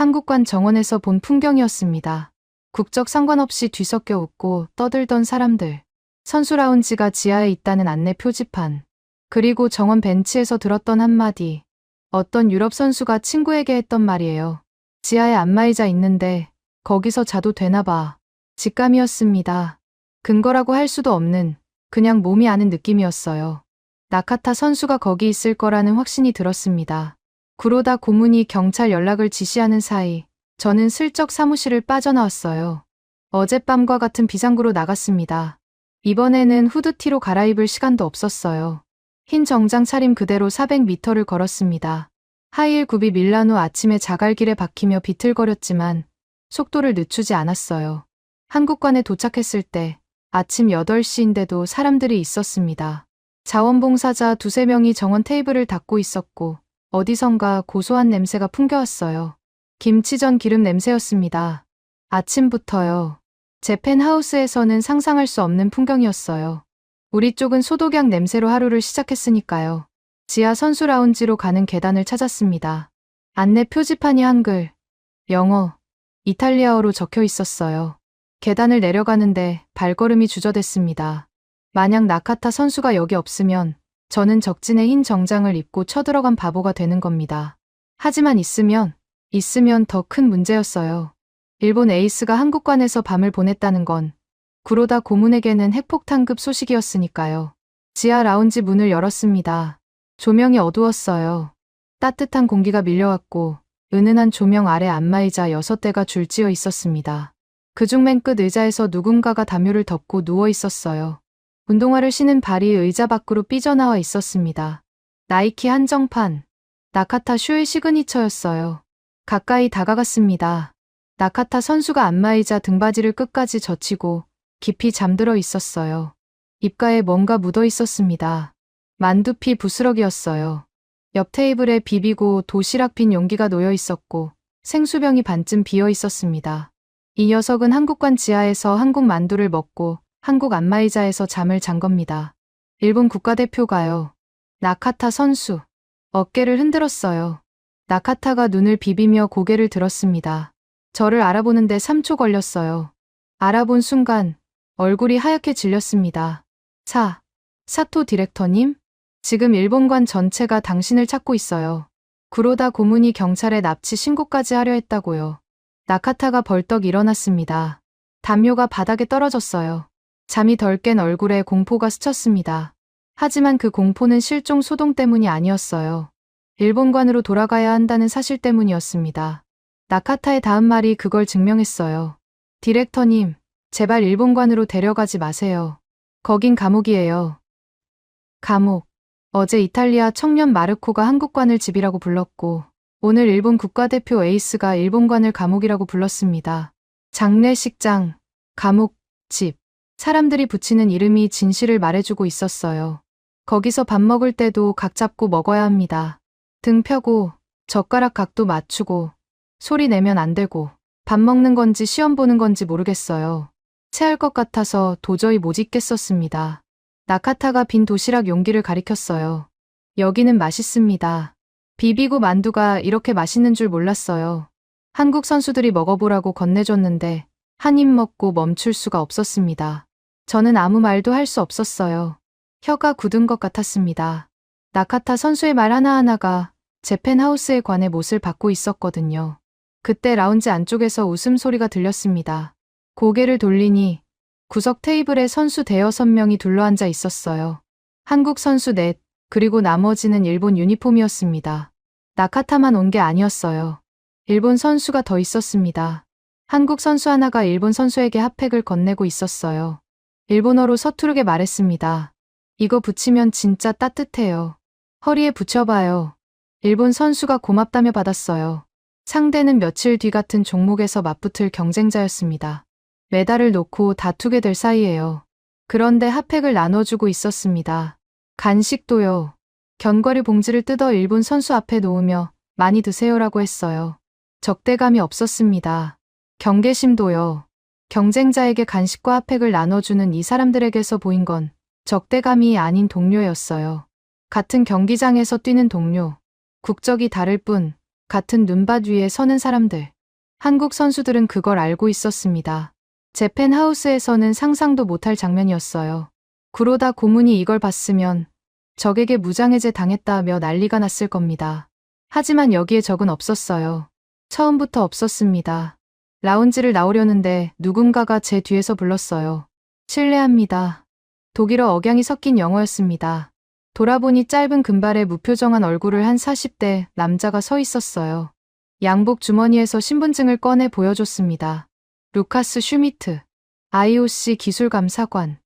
한국관 정원에서 본 풍경이었습니다. 국적 상관없이 뒤섞여 웃고 떠들던 사람들. 선수 라운지가 지하에 있다는 안내 표지판. 그리고 정원 벤치에서 들었던 한마디. 어떤 유럽 선수가 친구에게 했던 말이에요. 지하에 안마의자 있는데 거기서 자도 되나 봐. 직감이었습니다. 근거라고 할 수도 없는 그냥 몸이 아는 느낌이었어요. 나카타 선수가 거기 있을 거라는 확신이 들었습니다. 구로다 고문이 경찰 연락을 지시하는 사이 저는 슬쩍 사무실을 빠져나왔어요. 어젯밤과 같은 비상구로 나갔습니다. 이번에는 후드티로 갈아입을 시간도 없었어요. 흰 정장 차림 그대로 400m를 걸었습니다. 하이힐 굽이 밀라노 아침에 자갈길에 박히며 비틀거렸지만 속도를 늦추지 않았어요. 한국관에 도착했을 때 아침 8시인데도 사람들이 있었습니다. 자원봉사자 2~3명이 정원 테이블을 닦고 있었고 어디선가 고소한 냄새가 풍겨왔어요. 김치전 기름 냄새였습니다. 아침부터요. 제 펜하우스에서는 상상할 수 없는 풍경이었어요. 우리 쪽은 소독약 냄새로 하루를 시작했으니까요. 지하 선수 라운지로 가는 계단을 찾았습니다. 안내 표지판이 한글, 영어, 이탈리아어로 적혀 있었어요. 계단을 내려가는데 발걸음이 주저됐습니다. 만약 나카타 선수가 여기 없으면 저는 적진의 흰 정장을 입고 쳐들어간 바보가 되는 겁니다. 하지만 있으면 더 큰 문제였어요. 일본 에이스가 한국관에서 밤을 보냈다는 건 구로다 고문에게는 핵폭탄급 소식이었으니까요. 지하 라운지 문을 열었습니다. 조명이 어두웠어요. 따뜻한 공기가 밀려왔고 은은한 조명 아래 안마의자 6대가 줄지어 있었습니다. 그중 맨 끝 의자에서 누군가가 담요를 덮고 누워 있었어요. 운동화를 신은 발이 의자 밖으로 삐져나와 있었습니다. 나이키 한정판, 나카타 슈의 시그니처였어요. 가까이 다가갔습니다. 나카타 선수가 안마의자 등받이를 끝까지 젖히고 깊이 잠들어 있었어요. 입가에 뭔가 묻어 있었습니다. 만두피 부스러기였어요. 옆 테이블에 비비고 도시락 빈 용기가 놓여 있었고 생수병이 반쯤 비어 있었습니다. 이 녀석은 한국관 지하에서 한국 만두를 먹고 한국 안마의자에서 잠을 잔 겁니다. 일본 국가대표가요. 나카타 선수. 어깨를 흔들었어요. 나카타가 눈을 비비며 고개를 들었습니다. 저를 알아보는데 3초 걸렸어요. 알아본 순간 얼굴이 하얗게 질렸습니다. 사토 디렉터님? 지금 일본관 전체가 당신을 찾고 있어요. 구로다 고문이 경찰에 납치 신고까지 하려 했다고요. 나카타가 벌떡 일어났습니다. 담요가 바닥에 떨어졌어요. 잠이 덜 깬 얼굴에 공포가 스쳤습니다. 하지만 그 공포는 실종 소동 때문이 아니었어요. 일본관으로 돌아가야 한다는 사실 때문이었습니다. 나카타의 다음 말이 그걸 증명했어요. 디렉터님, 제발 일본관으로 데려가지 마세요. 거긴 감옥이에요. 감옥. 어제 이탈리아 청년 마르코가 한국관을 집이라고 불렀고 오늘 일본 국가대표 에이스가 일본관을 감옥이라고 불렀습니다. 장례식장, 감옥, 집. 사람들이 붙이는 이름이 진실을 말해주고 있었어요. 거기서 밥 먹을 때도 각 잡고 먹어야 합니다. 등 펴고 젓가락 각도 맞추고 소리 내면 안 되고 밥 먹는 건지 시험 보는 건지 모르겠어요. 체할 것 같아서 도저히 못 있겠었습니다. 나카타가 빈 도시락 용기를 가리켰어요. 여기는 맛있습니다. 비비고 만두가 이렇게 맛있는 줄 몰랐어요. 한국 선수들이 먹어보라고 건네줬는데 한 입 먹고 멈출 수가 없었습니다. 저는 아무 말도 할 수 없었어요. 혀가 굳은 것 같았습니다. 나카타 선수의 말 하나하나가 제 펜하우스에 관해 못을 받고 있었거든요. 그때 라운지 안쪽에서 웃음소리가 들렸습니다. 고개를 돌리니 구석 테이블에 선수 5~6명이 둘러앉아 있었어요. 한국 선수 4, 그리고 나머지는 일본 유니폼이었습니다. 나카타만 온 게 아니었어요. 일본 선수가 더 있었습니다. 한국 선수 하나가 일본 선수에게 핫팩을 건네고 있었어요. 일본어로 서투르게 말했습니다. 이거 붙이면 진짜 따뜻해요. 허리에 붙여봐요. 일본 선수가 고맙다며 받았어요. 상대는 며칠 뒤 같은 종목에서 맞붙을 경쟁자였습니다. 메달을 놓고 다투게 될 사이예요. 그런데 핫팩을 나눠주고 있었습니다. 간식도요. 견과류 봉지를 뜯어 일본 선수 앞에 놓으며 많이 드세요라고 했어요. 적대감이 없었습니다. 경계심도요. 경쟁자에게 간식과 핫팩을 나눠주는 이 사람들에게서 보인 건 적대감이 아닌 동료였어요. 같은 경기장에서 뛰는 동료. 국적이 다를 뿐 같은 눈밭 위에 서는 사람들. 한국 선수들은 그걸 알고 있었습니다. 재팬 하우스에서는 상상도 못할 장면이었어요. 구로다 고문이 이걸 봤으면 적에게 무장해제 당했다며 난리가 났을 겁니다. 하지만 여기에 적은 없었어요. 처음부터 없었습니다. 라운지를 나오려는데 누군가가 제 뒤에서 불렀어요. 실례합니다. 독일어 억양이 섞인 영어였습니다. 돌아보니 짧은 금발에 무표정한 얼굴을 한 40대 남자가 서 있었어요. 양복 주머니에서 신분증을 꺼내 보여줬습니다. 루카스 슈미트, IOC 기술감사관.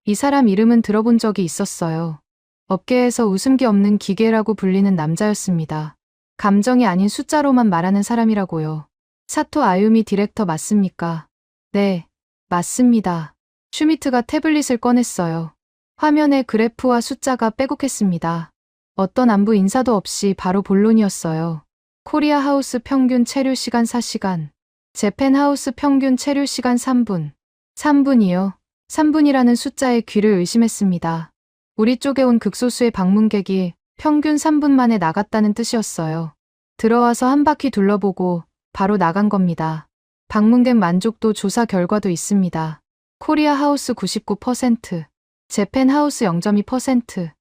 이 사람 이름은 들어본 적이 있었어요. 업계에서 웃음기 없는 기계라고 불리는 남자였습니다. 감정이 아닌 숫자로만 말하는 사람이라고요. 사토 아유미 디렉터 맞습니까? 네, 맞습니다. 슈미트가 태블릿을 꺼냈어요. 화면에 그래프와 숫자가 빼곡했습니다. 어떤 안부 인사도 없이 바로 본론이었어요. 코리아 하우스 평균 체류 시간 4시간. 재팬 하우스 평균 체류 시간 3분. 3분이요. 3분이라는 숫자에 귀를 의심했습니다. 우리 쪽에 온 극소수의 방문객이 평균 3분 만에 나갔다는 뜻이었어요. 들어와서 한 바퀴 둘러보고 바로 나간 겁니다. 방문객 만족도 조사 결과도 있습니다. 코리아 하우스 99%, 재팬 하우스 0.2%,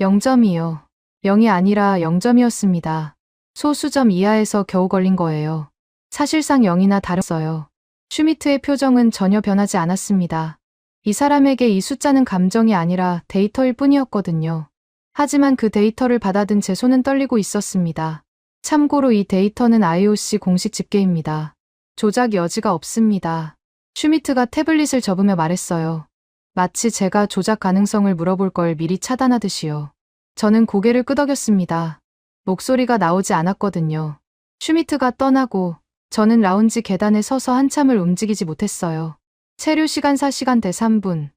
0점이요. 0이 아니라 0점이었습니다. 소수점 이하에서 겨우 걸린 거예요. 사실상 0이나 다르어요. 슈미트의 표정은 전혀 변하지 않았습니다. 이 사람에게 이 숫자는 감정이 아니라 데이터일 뿐이었거든요. 하지만 그 데이터를 받아든 제 손은 떨리고 있었습니다. 참고로 이 데이터는 IOC 공식 집계입니다. 조작 여지가 없습니다. 슈미트가 태블릿을 접으며 말했어요. 마치 제가 조작 가능성을 물어볼 걸 미리 차단하듯이요. 저는 고개를 끄덕였습니다. 목소리가 나오지 않았거든요. 슈미트가 떠나고 저는 라운지 계단에 서서 한참을 움직이지 못했어요. 체류 시간 4시간 대 3분.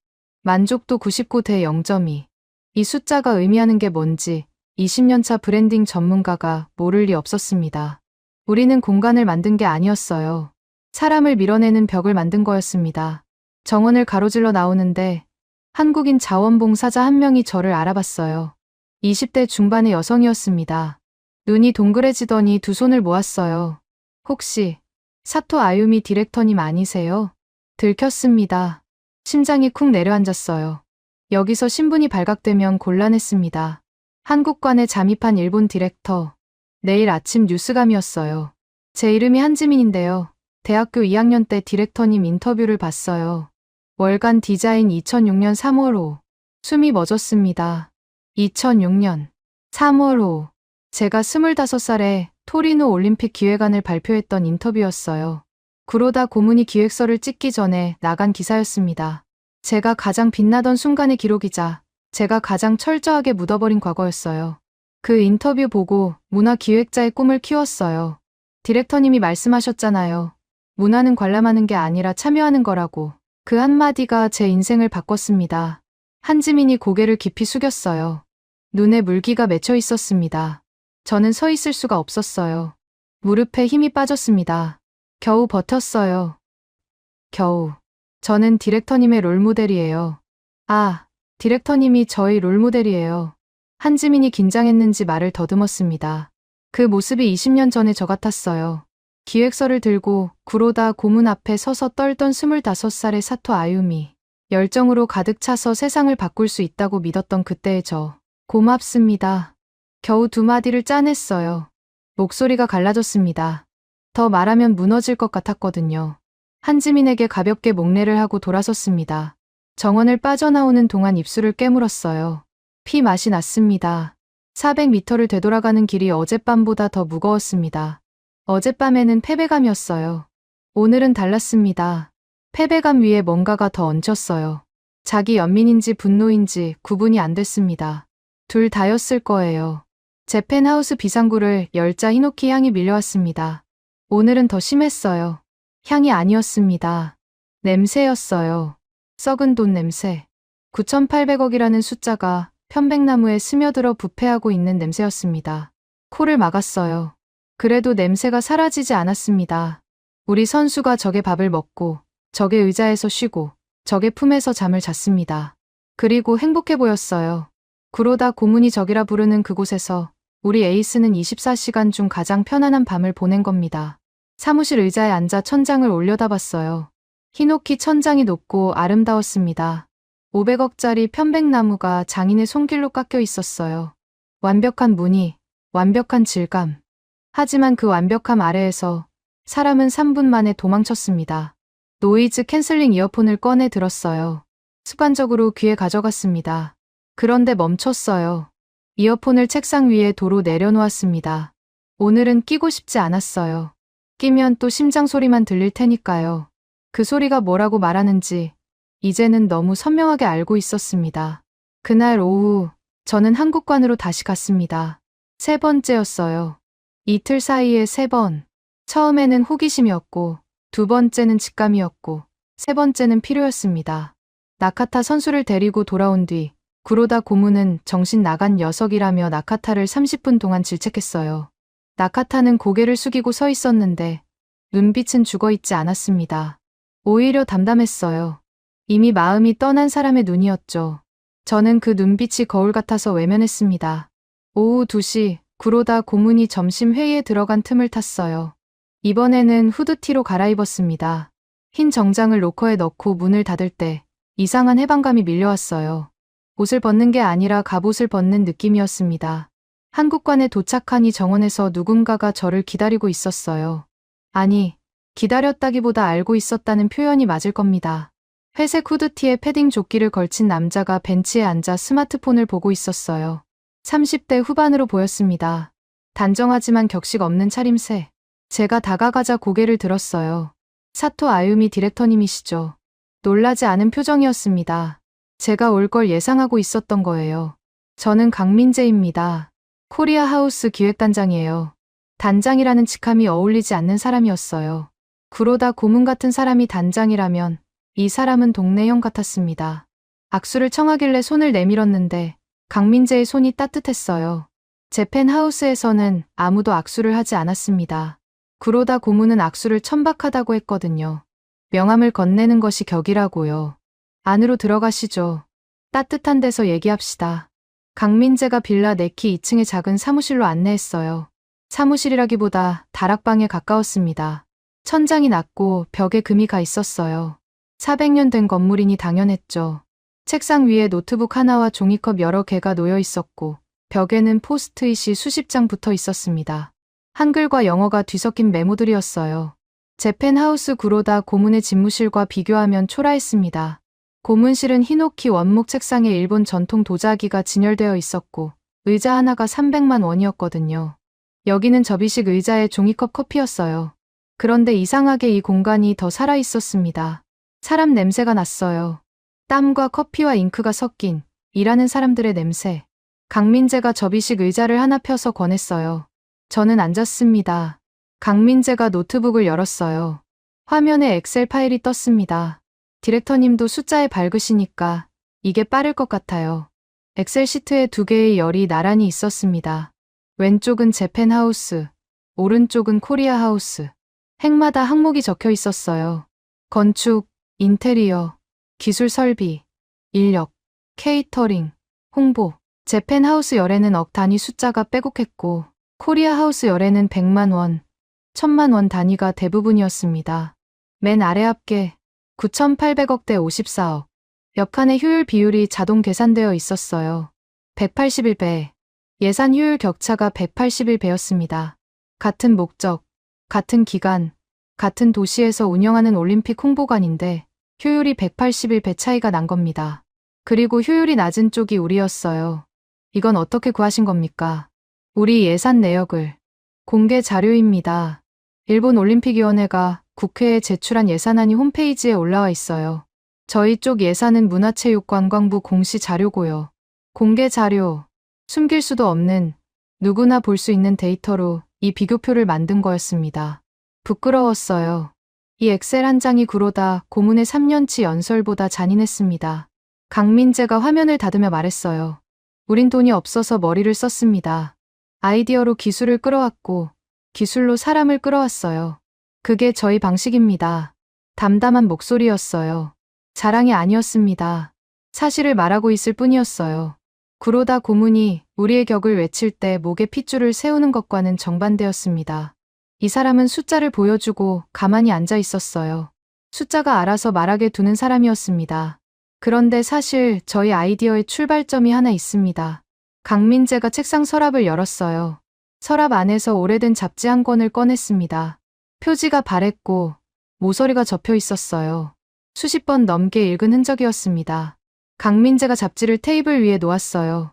만족도 99 대 0.2. 이 숫자가 의미하는 게 뭔지 20년차 브랜딩 전문가가 모를 리 없었습니다. 우리는 공간을 만든 게 아니었어요. 사람을 밀어내는 벽을 만든 거였습니다. 정원을 가로질러 나오는데 한국인 자원봉사자 한 명이 저를 알아봤어요. 20대 중반의 여성이었습니다. 눈이 동그래지더니 두 손을 모았어요. 혹시 사토 아유미 디렉터님 아니세요? 들켰습니다. 심장이 쿵 내려앉았어요. 여기서 신분이 발각되면 곤란했습니다. 한국관에 잠입한 일본 디렉터. 내일 아침 뉴스감이었어요. 제 이름이 한지민인데요. 대학교 2학년 때 디렉터님 인터뷰를 봤어요. 월간 디자인 2006년 3월 5. 숨이 멎었습니다. 2006년 3월 5. 제가 25살에 토리노 올림픽 기획안을 발표했던 인터뷰였어요. 구로다 고문이 기획서를 찍기 전에 나간 기사였습니다. 제가 가장 빛나던 순간의 기록이자 제가 가장 철저하게 묻어버린 과거였어요. 그 인터뷰 보고 문화기획자의 꿈을 키웠어요. 디렉터님이 말씀하셨잖아요. 문화는 관람하는 게 아니라 참여하는 거라고. 그 한마디가 제 인생을 바꿨습니다. 한지민이 고개를 깊이 숙였어요. 눈에 물기가 맺혀 있었습니다. 저는 서 있을 수가 없었어요. 무릎에 힘이 빠졌습니다. 겨우 버텼어요. 겨우. 저는 디렉터님의 롤모델이에요. 아, 디렉터님이 저의 롤모델이에요. 한지민이 긴장했는지 말을 더듬었습니다. 그 모습이 20년 전의 저 같았어요. 기획서를 들고 구로다 고문 앞에 서서 떨던 25살의 사토 아유미. 열정으로 가득 차서 세상을 바꿀 수 있다고 믿었던 그때의 저. 고맙습니다. 겨우 두 마디를 짜냈어요. 목소리가 갈라졌습니다. 더 말하면 무너질 것 같았거든요. 한지민에게 가볍게 목례를 하고 돌아섰습니다. 정원을 빠져나오는 동안 입술을 깨물었어요. 피 맛이 났습니다. 400m를 되돌아가는 길이 어젯밤보다 더 무거웠습니다. 어젯밤에는 패배감이었어요. 오늘은 달랐습니다. 패배감 위에 뭔가가 더 얹혔어요. 자기 연민인지 분노인지 구분이 안 됐습니다. 둘 다였을 거예요. 재팬하우스 비상구를 열자 히노키 향이 밀려왔습니다. 오늘은 더 심했어요. 향이 아니었습니다. 냄새였어요. 썩은 돈 냄새. 9,800억이라는 숫자가 편백나무에 스며들어 부패하고 있는 냄새였습니다. 코를 막았어요. 그래도 냄새가 사라지지 않았습니다. 우리 선수가 적의 밥을 먹고 적의 의자에서 쉬고 적의 품에서 잠을 잤습니다. 그리고 행복해 보였어요. 구로다 고문이 적이라 부르는 그곳에서 우리 에이스는 24시간 중 가장 편안한 밤을 보낸 겁니다. 사무실 의자에 앉아 천장을 올려다봤어요. 히노키 천장이 높고 아름다웠습니다. 500억짜리 편백나무가 장인의 손길로 깎여 있었어요. 완벽한 무늬, 완벽한 질감. 하지만 그 완벽함 아래에서 사람은 3분 만에 도망쳤습니다. 노이즈 캔슬링 이어폰을 꺼내 들었어요. 습관적으로 귀에 가져갔습니다. 그런데 멈췄어요. 이어폰을 책상 위에 도로 내려놓았습니다. 오늘은 끼고 싶지 않았어요. 끼면 또 심장 소리만 들릴 테니까요. 그 소리가 뭐라고 말하는지 이제는 너무 선명하게 알고 있었습니다. 그날 오후 저는 한국관으로 다시 갔습니다. 3번째였어요. 이틀 사이에 3번. 처음에는 호기심이었고, 2번째는 직감이었고, 3번째는 필요였습니다. 나카타 선수를 데리고 돌아온 뒤 구로다 고문은 정신 나간 녀석이라며 나카타를 30분 동안 질책했어요. 나카타는 고개를 숙이고 서 있었는데 눈빛은 죽어있지 않았습니다. 오히려 담담했어요. 이미 마음이 떠난 사람의 눈이었죠. 저는 그 눈빛이 거울 같아서 외면했습니다. 오후 2시 구로다 고문이 점심 회의에 들어간 틈을 탔어요. 이번에는 후드티로 갈아입었습니다. 흰 정장을 로커에 넣고 문을 닫을 때 이상한 해방감이 밀려왔어요. 옷을 벗는 게 아니라 갑옷을 벗는 느낌이었습니다. 한국관에 도착하니 정원에서 누군가가 저를 기다리고 있었어요. 아니, 기다렸다기보다 알고 있었다는 표현이 맞을 겁니다. 회색 후드티에 패딩 조끼를 걸친 남자가 벤치에 앉아 스마트폰을 보고 있었어요. 30대 후반으로 보였습니다. 단정하지만 격식 없는 차림새. 제가 다가가자 고개를 들었어요. 사토 아유미 디렉터님이시죠. 놀라지 않은 표정이었습니다. 제가 올 걸 예상하고 있었던 거예요. 저는 강민재입니다. 코리아 하우스 기획단장이에요. 단장이라는 직함이 어울리지 않는 사람이었어요. 구로다 고문 같은 사람이 단장이라면 이 사람은 동네 형 같았습니다. 악수를 청하길래 손을 내밀었는데 강민재의 손이 따뜻했어요. 제 펜하우스에서는 아무도 악수를 하지 않았습니다. 구로다 고문은 악수를 천박하다고 했거든요. 명함을 건네는 것이 격이라고요. 안으로 들어가시죠. 따뜻한 데서 얘기합시다. 강민재가 빌라 네키 2층의 작은 사무실로 안내했어요. 사무실이라기보다 다락방에 가까웠습니다. 천장이 낮고 벽에 금이 가 있었어요. 400년 된 건물이니 당연했죠. 책상 위에 노트북 하나와 종이컵 여러 개가 놓여 있었고 벽에는 포스트잇이 수십 장 붙어 있었습니다. 한글과 영어가 뒤섞인 메모들이었어요. 제 펜하우스 구로다 고문의 집무실과 비교하면 초라했습니다. 고문실은 히노키 원목 책상에 일본 전통 도자기가 진열되어 있었고 의자 하나가 300만 원이었거든요. 여기는 접이식 의자에 종이컵 커피였어요. 그런데 이상하게 이 공간이 더 살아있었습니다. 사람 냄새가 났어요. 땀과 커피와 잉크가 섞인 일하는 사람들의 냄새. 강민재가 접이식 의자를 하나 펴서 권했어요. 저는 앉았습니다. 강민재가 노트북을 열었어요. 화면에 엑셀 파일이 떴습니다. 디렉터님도 숫자에 밝으시니까 이게 빠를 것 같아요. 엑셀 시트에 2개의 열이 나란히 있었습니다. 왼쪽은 제 펜하우스, 오른쪽은 코리아 하우스. 핵마다 항목이 적혀 있었어요. 건축, 인테리어, 기술 설비, 인력, 케이터링, 홍보. 제 펜하우스 열에는 억 단위 숫자가 빼곡했고 코리아 하우스 열에는 100만 원, 1000만 원 단위가 대부분이었습니다. 맨 아래 합계 9,800억 대 54억. 옆칸의 효율 비율이 자동 계산되어 있었어요. 181배. 예산 효율 격차가 181배였습니다. 같은 목적, 같은 기간, 같은 도시에서 운영하는 올림픽 홍보관인데 효율이 181배 차이가 난 겁니다. 그리고 효율이 낮은 쪽이 우리였어요. 이건 어떻게 구하신 겁니까? 우리 예산 내역을. 공개 자료입니다. 일본 올림픽위원회가 국회에 제출한 예산안이 홈페이지에 올라와 있어요. 저희 쪽 예산은 문화체육관광부 공시 자료고요. 공개 자료, 숨길 수도 없는 누구나 볼 수 있는 데이터로 이 비교표를 만든 거였습니다. 부끄러웠어요. 이 엑셀 한 장이 구로다 고문의 3년치 연설보다 잔인했습니다. 강민재가 화면을 닫으며 말했어요. 우린 돈이 없어서 머리를 썼습니다. 아이디어로 기술을 끌어왔고 기술로 사람을 끌어왔어요. 그게 저희 방식입니다. 담담한 목소리였어요. 자랑이 아니었습니다. 사실을 말하고 있을 뿐이었어요. 구로다 고문이 우리의 격을 외칠 때 목에 핏줄을 세우는 것과는 정반대였습니다. 이 사람은 숫자를 보여주고 가만히 앉아 있었어요. 숫자가 알아서 말하게 두는 사람이었습니다. 그런데 사실 저희 아이디어의 출발점이 하나 있습니다. 강민재가 책상 서랍을 열었어요. 서랍 안에서 오래된 잡지 한 권을 꺼냈습니다. 표지가 바랬고 모서리가 접혀 있었어요. 수십 번 넘게 읽은 흔적이었습니다. 강민재가 잡지를 테이블 위에 놓았어요.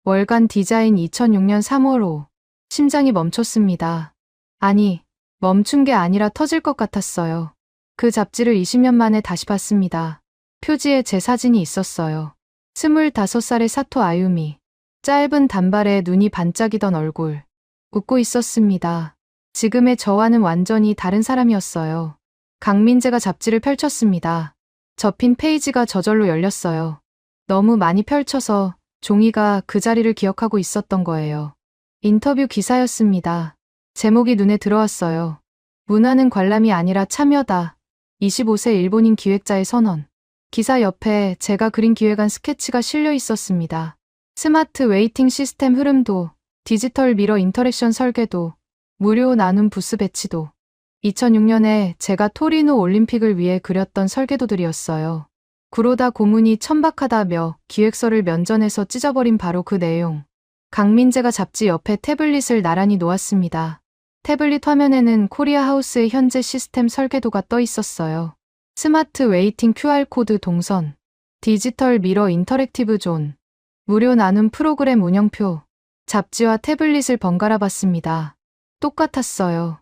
월간 디자인 2006년 3월 5. 심장이 멈췄습니다. 아니, 멈춘 게 아니라 터질 것 같았어요. 그 잡지를 20년 만에 다시 봤습니다. 표지에 제 사진이 있었어요. 25살의 사토 아유미. 짧은 단발에 눈이 반짝이던 얼굴. 웃고 있었습니다. 지금의 저와는 완전히 다른 사람이었어요. 강민재가 잡지를 펼쳤습니다. 접힌 페이지가 저절로 열렸어요. 너무 많이 펼쳐서 종이가 그 자리를 기억하고 있었던 거예요. 인터뷰 기사였습니다. 제목이 눈에 들어왔어요. 문화는 관람이 아니라 참여다. 25세 일본인 기획자의 선언. 기사 옆에 제가 그린 기획안 스케치가 실려 있었습니다. 스마트 웨이팅 시스템 흐름도, 디지털 미러 인터랙션 설계도, 무료 나눔 부스 배치도. 2006년에 제가 토리노 올림픽을 위해 그렸던 설계도들이었어요. 구로다 고문이 천박하다며 기획서를 면전에서 찢어버린 바로 그 내용. 강민재가 잡지 옆에 태블릿을 나란히 놓았습니다. 태블릿 화면에는 코리아 하우스의 현재 시스템 설계도가 떠 있었어요. 스마트 웨이팅 QR코드 동선, 디지털 미러 인터랙티브 존, 무료 나눔 프로그램 운영표. 잡지와 태블릿을 번갈아 봤습니다. 똑같았어요.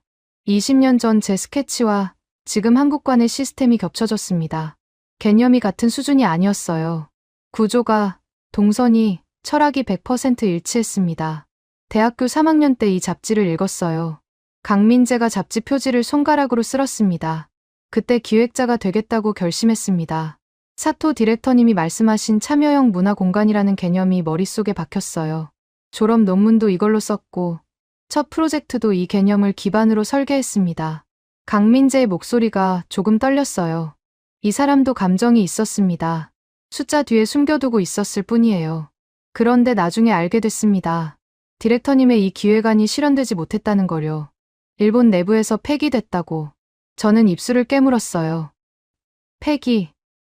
20년 전 제 스케치와 지금 한국관의 시스템이 겹쳐졌습니다. 개념이 같은 수준이 아니었어요. 구조가, 동선이, 철학이 100% 일치했습니다. 대학교 3학년 때 이 잡지를 읽었어요. 강민재가 잡지 표지를 손가락으로 쓸었습니다. 그때 기획자가 되겠다고 결심했습니다. 사토 디렉터님이 말씀하신 참여형 문화 공간이라는 개념이 머릿속에 박혔어요. 졸업 논문도 이걸로 썼고 첫 프로젝트도 이 개념을 기반으로 설계했습니다. 강민재의 목소리가 조금 떨렸어요. 이 사람도 감정이 있었습니다. 숫자 뒤에 숨겨두고 있었을 뿐이에요. 그런데 나중에 알게 됐습니다. 디렉터님의 이 기획안이 실현되지 못했다는 걸요. 일본 내부에서 폐기됐다고. 저는 입술을 깨물었어요. 폐기.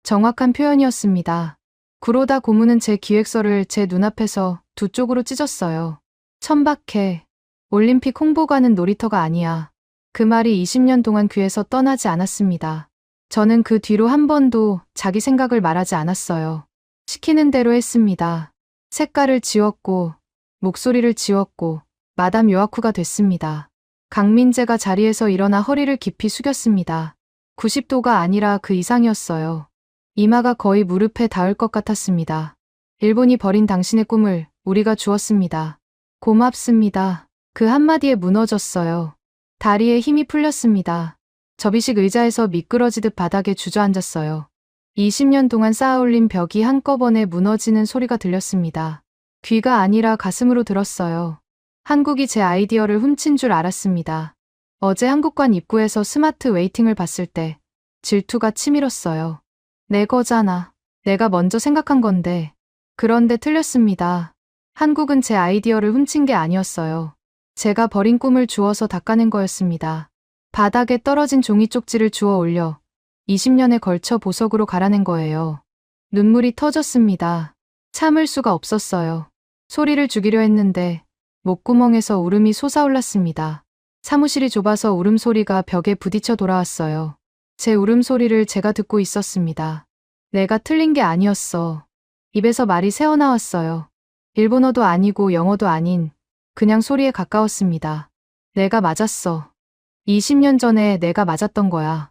정확한 표현이었습니다. 구로다 고문은 제 기획서를 제 눈앞에서 두 쪽으로 찢었어요. 천박해. 올림픽 홍보가는 놀이터가 아니야. 그 말이 20년 동안 귀에서 떠나지 않았습니다. 저는 그 뒤로 한 번도 자기 생각을 말하지 않았어요. 시키는 대로 했습니다. 색깔을 지웠고, 목소리를 지웠고, 마담 요아쿠가 됐습니다. 강민재가 자리에서 일어나 허리를 깊이 숙였습니다. 90도가 아니라 그 이상이었어요. 이마가 거의 무릎에 닿을 것 같았습니다. 일본이 버린 당신의 꿈을 우리가 주었습니다. 고맙습니다. 그 한마디에 무너졌어요. 다리에 힘이 풀렸습니다. 접이식 의자에서 미끄러지듯 바닥에 주저앉았어요. 20년 동안 쌓아올린 벽이 한꺼번에 무너지는 소리가 들렸습니다. 귀가 아니라 가슴으로 들었어요. 한국이 제 아이디어를 훔친 줄 알았습니다. 어제 한국관 입구에서 스마트 웨이팅을 봤을 때 질투가 치밀었어요. 내 거잖아. 내가 먼저 생각한 건데. 그런데 틀렸습니다. 한국은 제 아이디어를 훔친 게 아니었어요. 제가 버린 꿈을 주워서 닦아낸 거였습니다. 바닥에 떨어진 종이 쪽지를 주워 올려 20년에 걸쳐 보석으로 갈아낸 거예요. 눈물이 터졌습니다. 참을 수가 없었어요. 소리를 죽이려 했는데 목구멍에서 울음이 솟아올랐습니다. 사무실이 좁아서 울음소리가 벽에 부딪혀 돌아왔어요. 제 울음소리를 제가 듣고 있었습니다. 내가 틀린 게 아니었어. 입에서 말이 새어나왔어요. 일본어도 아니고 영어도 아닌 그냥 소리에 가까웠습니다. 내가 맞았어. 20년 전에 내가 맞았던 거야.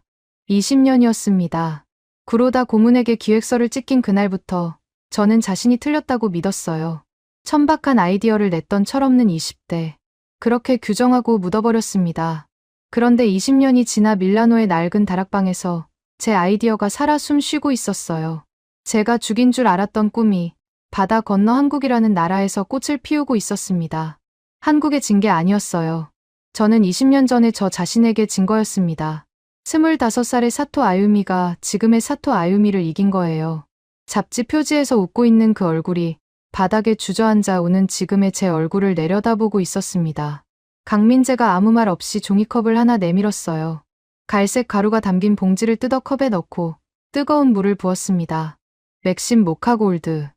20년이었습니다. 구로다 고문에게 기획서를 찍힌 그날부터 저는 자신이 틀렸다고 믿었어요. 천박한 아이디어를 냈던 철없는 20대. 그렇게 규정하고 묻어버렸습니다. 그런데 20년이 지나 밀라노의 낡은 다락방에서 제 아이디어가 살아 숨 쉬고 있었어요. 제가 죽인 줄 알았던 꿈이 바다 건너 한국이라는 나라에서 꽃을 피우고 있었습니다. 한국에 진 게 아니었어요. 저는 20년 전에 저 자신에게 진 거였습니다. 25살의 사토 아유미가 지금의 사토 아유미를 이긴 거예요. 잡지 표지에서 웃고 있는 그 얼굴이 바닥에 주저앉아 우는 지금의 제 얼굴을 내려다보고 있었습니다. 강민재가 아무 말 없이 종이컵을 하나 내밀었어요. 갈색 가루가 담긴 봉지를 뜯어 컵에 넣고 뜨거운 물을 부었습니다. 맥심 모카골드.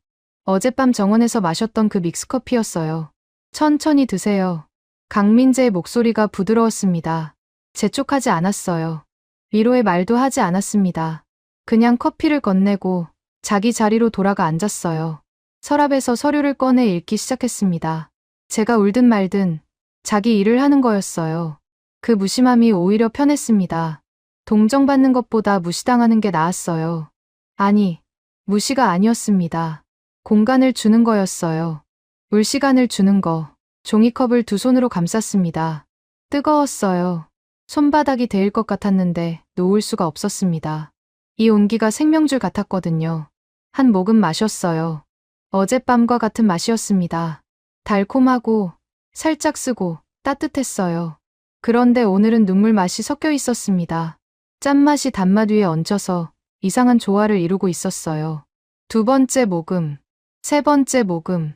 어젯밤 정원에서 마셨던 그 믹스커피였어요. 천천히 드세요. 강민재의 목소리가 부드러웠습니다. 재촉하지 않았어요. 위로의 말도 하지 않았습니다. 그냥 커피를 건네고 자기 자리로 돌아가 앉았어요. 서랍에서 서류를 꺼내 읽기 시작했습니다. 제가 울든 말든 자기 일을 하는 거였어요. 그 무심함이 오히려 편했습니다. 동정받는 것보다 무시당하는 게 나았어요. 아니, 무시가 아니었습니다. 공간을 주는 거였어요. 울 시간을 주는 거. 종이컵을 두 손으로 감쌌습니다. 뜨거웠어요. 손바닥이 데일 것 같았는데 놓을 수가 없었습니다. 이 온기가 생명줄 같았거든요. 한 모금 마셨어요. 어젯밤과 같은 맛이었습니다. 달콤하고 살짝 쓰고 따뜻했어요. 그런데 오늘은 눈물 맛이 섞여 있었습니다. 짠맛이 단맛 위에 얹혀서 이상한 조화를 이루고 있었어요. 두 번째 모금, 세 번째 모금.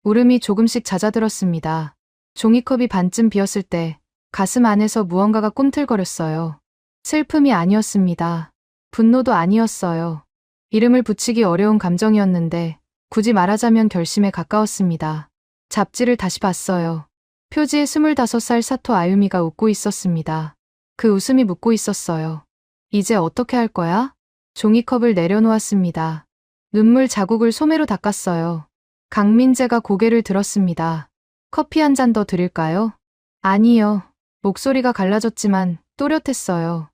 울음이 조금씩 잦아들었습니다. 종이컵이 반쯤 비었을 때 가슴 안에서 무언가가 꿈틀거렸어요. 슬픔이 아니었습니다. 분노도 아니었어요. 이름을 붙이기 어려운 감정이었는데 굳이 말하자면 결심에 가까웠습니다. 잡지를 다시 봤어요. 표지에 25살 사토 아유미가 웃고 있었습니다. 그 웃음이 묻고 있었어요. 이제 어떻게 할 거야? 종이컵을 내려놓았습니다. 눈물 자국을 소매로 닦았어요. 강민재가 고개를 들었습니다. 커피 한 잔 더 드릴까요? 아니요. 목소리가 갈라졌지만 또렷했어요.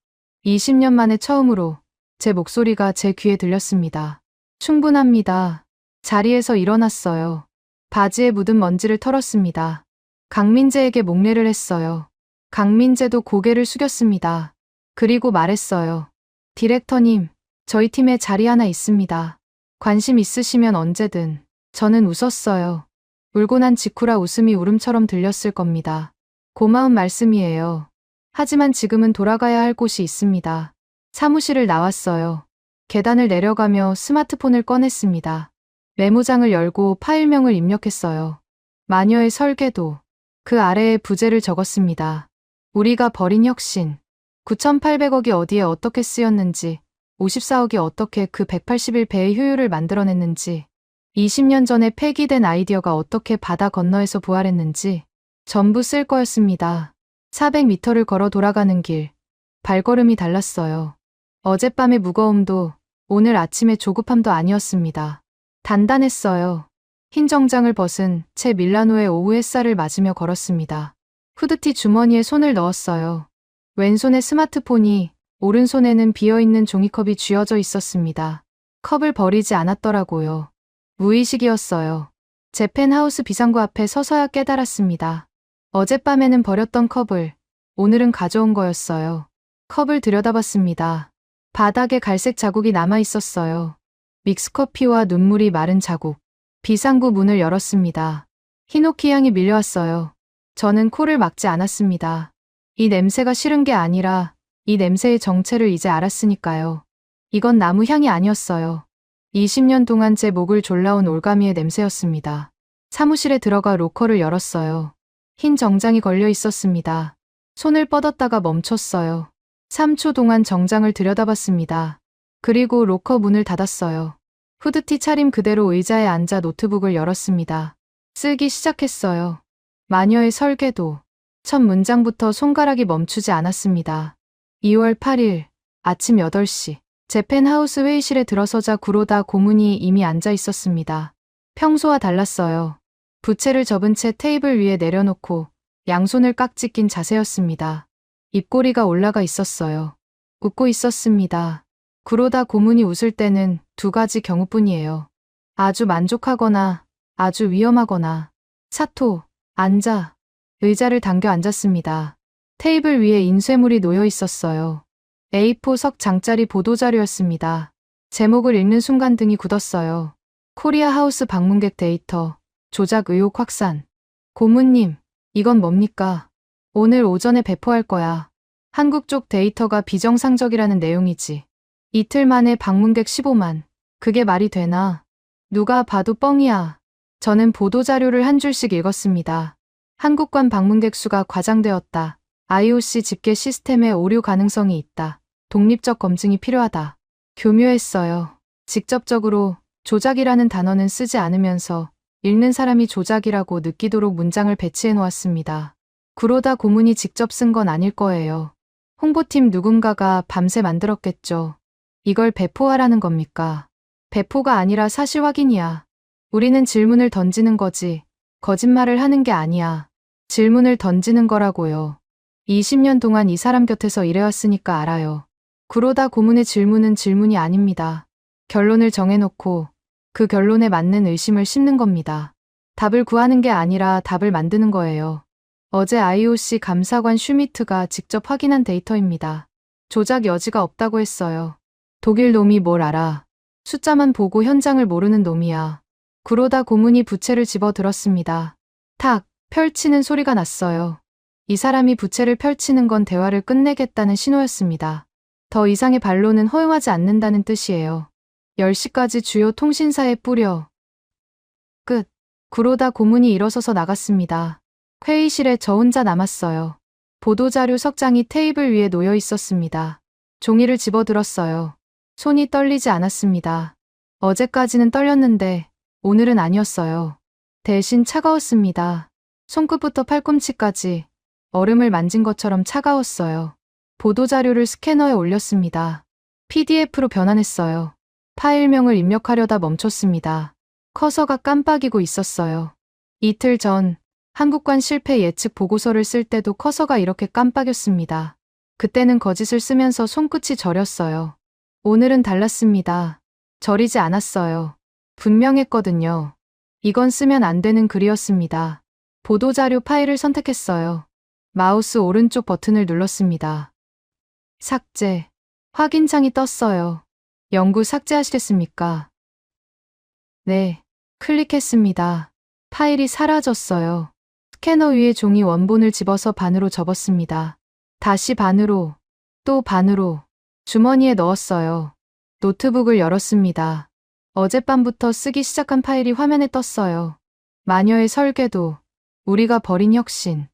20년 만에 처음으로 제 목소리가 제 귀에 들렸습니다. 충분합니다. 자리에서 일어났어요. 바지에 묻은 먼지를 털었습니다. 강민재에게 목례를 했어요. 강민재도 고개를 숙였습니다. 그리고 말했어요. 디렉터님, 저희 팀에 자리 하나 있습니다. 관심 있으시면 언제든. 저는 웃었어요. 울고 난 직후라 웃음이 울음처럼 들렸을 겁니다. 고마운 말씀이에요. 하지만 지금은 돌아가야 할 곳이 있습니다. 사무실을 나왔어요. 계단을 내려가며 스마트폰을 꺼냈습니다. 메모장을 열고 파일명을 입력했어요. 마녀의 설계도. 그 아래에 부제를 적었습니다. 우리가 벌인 혁신. 9,800억이 어디에 어떻게 쓰였는지, 54억이 어떻게 그 181배의 효율을 만들어냈는지, 20년 전에 폐기된 아이디어가 어떻게 바다 건너에서 부활했는지 전부 쓸 거였습니다. 400m를 걸어 돌아가는 길. 발걸음이 달랐어요. 어젯밤의 무거움도 오늘 아침의 조급함도 아니었습니다. 단단했어요. 흰 정장을 벗은 채 밀라노의 오후 햇살을 맞으며 걸었습니다. 후드티 주머니에 손을 넣었어요. 왼손에 스마트폰이, 오른손에는 비어있는 종이컵이 쥐어져 있었습니다. 컵을 버리지 않았더라고요. 무의식이었어요. 제 펜하우스 비상구 앞에 서서야 깨달았습니다. 어젯밤에는 버렸던 컵을 오늘은 가져온 거였어요. 컵을 들여다봤습니다. 바닥에 갈색 자국이 남아 있었어요. 믹스커피와 눈물이 마른 자국. 비상구 문을 열었습니다. 히노키 향이 밀려왔어요. 저는 코를 막지 않았습니다. 이 냄새가 싫은 게 아니라 이 냄새의 정체를 이제 알았으니까요. 이건 나무 향이 아니었어요. 20년 동안 제 목을 졸라온 올가미의 냄새였습니다. 사무실에 들어가 로커를 열었어요. 흰 정장이 걸려 있었습니다. 손을 뻗었다가 멈췄어요. 3초 동안 정장을 들여다봤습니다. 그리고 로커 문을 닫았어요. 후드티 차림 그대로 의자에 앉아 노트북을 열었습니다. 쓰기 시작했어요. 마녀의 설계도. 첫 문장부터 손가락이 멈추지 않았습니다. 2월 8일 아침 8시. 제 펜하우스 회의실에 들어서자 구로다 고문이 이미 앉아 있었습니다. 평소와 달랐어요. 부채를 접은 채 테이블 위에 내려놓고 양손을 깍지 낀 자세였습니다. 입꼬리가 올라가 있었어요. 웃고 있었습니다. 구로다 고문이 웃을 때는 두 가지 경우뿐이에요. 아주 만족하거나 아주 위험하거나. 사토, 앉아. 의자를 당겨 앉았습니다. 테이블 위에 인쇄물이 놓여 있었어요. A4 석 장짜리 보도자료였습니다. 제목을 읽는 순간 등이 굳었어요. 코리아 하우스 방문객 데이터, 조작 의혹 확산. 고문님, 이건 뭡니까? 오늘 오전에 배포할 거야. 한국 쪽 데이터가 비정상적이라는 내용이지. 이틀 만에 방문객 15만. 그게 말이 되나? 누가 봐도 뻥이야. 저는 보도자료를 한 줄씩 읽었습니다. 한국관 방문객 수가 과장되었다. IOC 집계 시스템에 오류 가능성이 있다. 독립적 검증이 필요하다. 교묘했어요. 직접적으로 조작이라는 단어는 쓰지 않으면서 읽는 사람이 조작이라고 느끼도록 문장을 배치해 놓았습니다. 구로다 고문이 직접 쓴 건 아닐 거예요. 홍보팀 누군가가 밤새 만들었겠죠. 이걸 배포하라는 겁니까? 배포가 아니라 사실 확인이야. 우리는 질문을 던지는 거지. 거짓말을 하는 게 아니야. 질문을 던지는 거라고요. 20년 동안 이 사람 곁에서 일해왔으니까 알아요. 구로다 고문의 질문은 질문이 아닙니다. 결론을 정해놓고 그 결론에 맞는 의심을 심는 겁니다. 답을 구하는 게 아니라 답을 만드는 거예요. 어제 IOC 감사관 슈미트가 직접 확인한 데이터입니다. 조작 여지가 없다고 했어요. 독일 놈이 뭘 알아. 숫자만 보고 현장을 모르는 놈이야. 구로다 고문이 부채를 집어들었습니다. 탁 펼치는 소리가 났어요. 이 사람이 부채를 펼치는 건 대화를 끝내겠다는 신호였습니다. 더 이상의 반론은 허용하지 않는다는 뜻이에요. 10시까지 주요 통신사에 뿌려. 끝. 구로다 고문이 일어서서 나갔습니다. 회의실에 저 혼자 남았어요. 보도자료 석장이 테이블 위에 놓여 있었습니다. 종이를 집어들었어요. 손이 떨리지 않았습니다. 어제까지는 떨렸는데 오늘은 아니었어요. 대신 차가웠습니다. 손끝부터 팔꿈치까지 얼음을 만진 것처럼 차가웠어요. 보도자료를 스캐너에 올렸습니다. PDF로 변환했어요. 파일명을 입력하려다 멈췄습니다. 커서가 깜빡이고 있었어요. 이틀 전 한국관 실패 예측 보고서를 쓸 때도 커서가 이렇게 깜빡였습니다. 그때는 거짓을 쓰면서 손끝이 저렸어요. 오늘은 달랐습니다. 저리지 않았어요. 분명했거든요. 이건 쓰면 안 되는 글이었습니다. 보도자료 파일을 선택했어요. 마우스 오른쪽 버튼을 눌렀습니다. 삭제. 확인창이 떴어요. 영구 삭제하시겠습니까? 네. 클릭했습니다. 파일이 사라졌어요. 스캐너 위에 종이 원본을 집어서 반으로 접었습니다. 다시 반으로, 또 반으로 주머니에 넣었어요. 노트북을 열었습니다. 어젯밤부터 쓰기 시작한 파일이 화면에 떴어요. 마녀의 설계도, 우리가 벌인 혁신.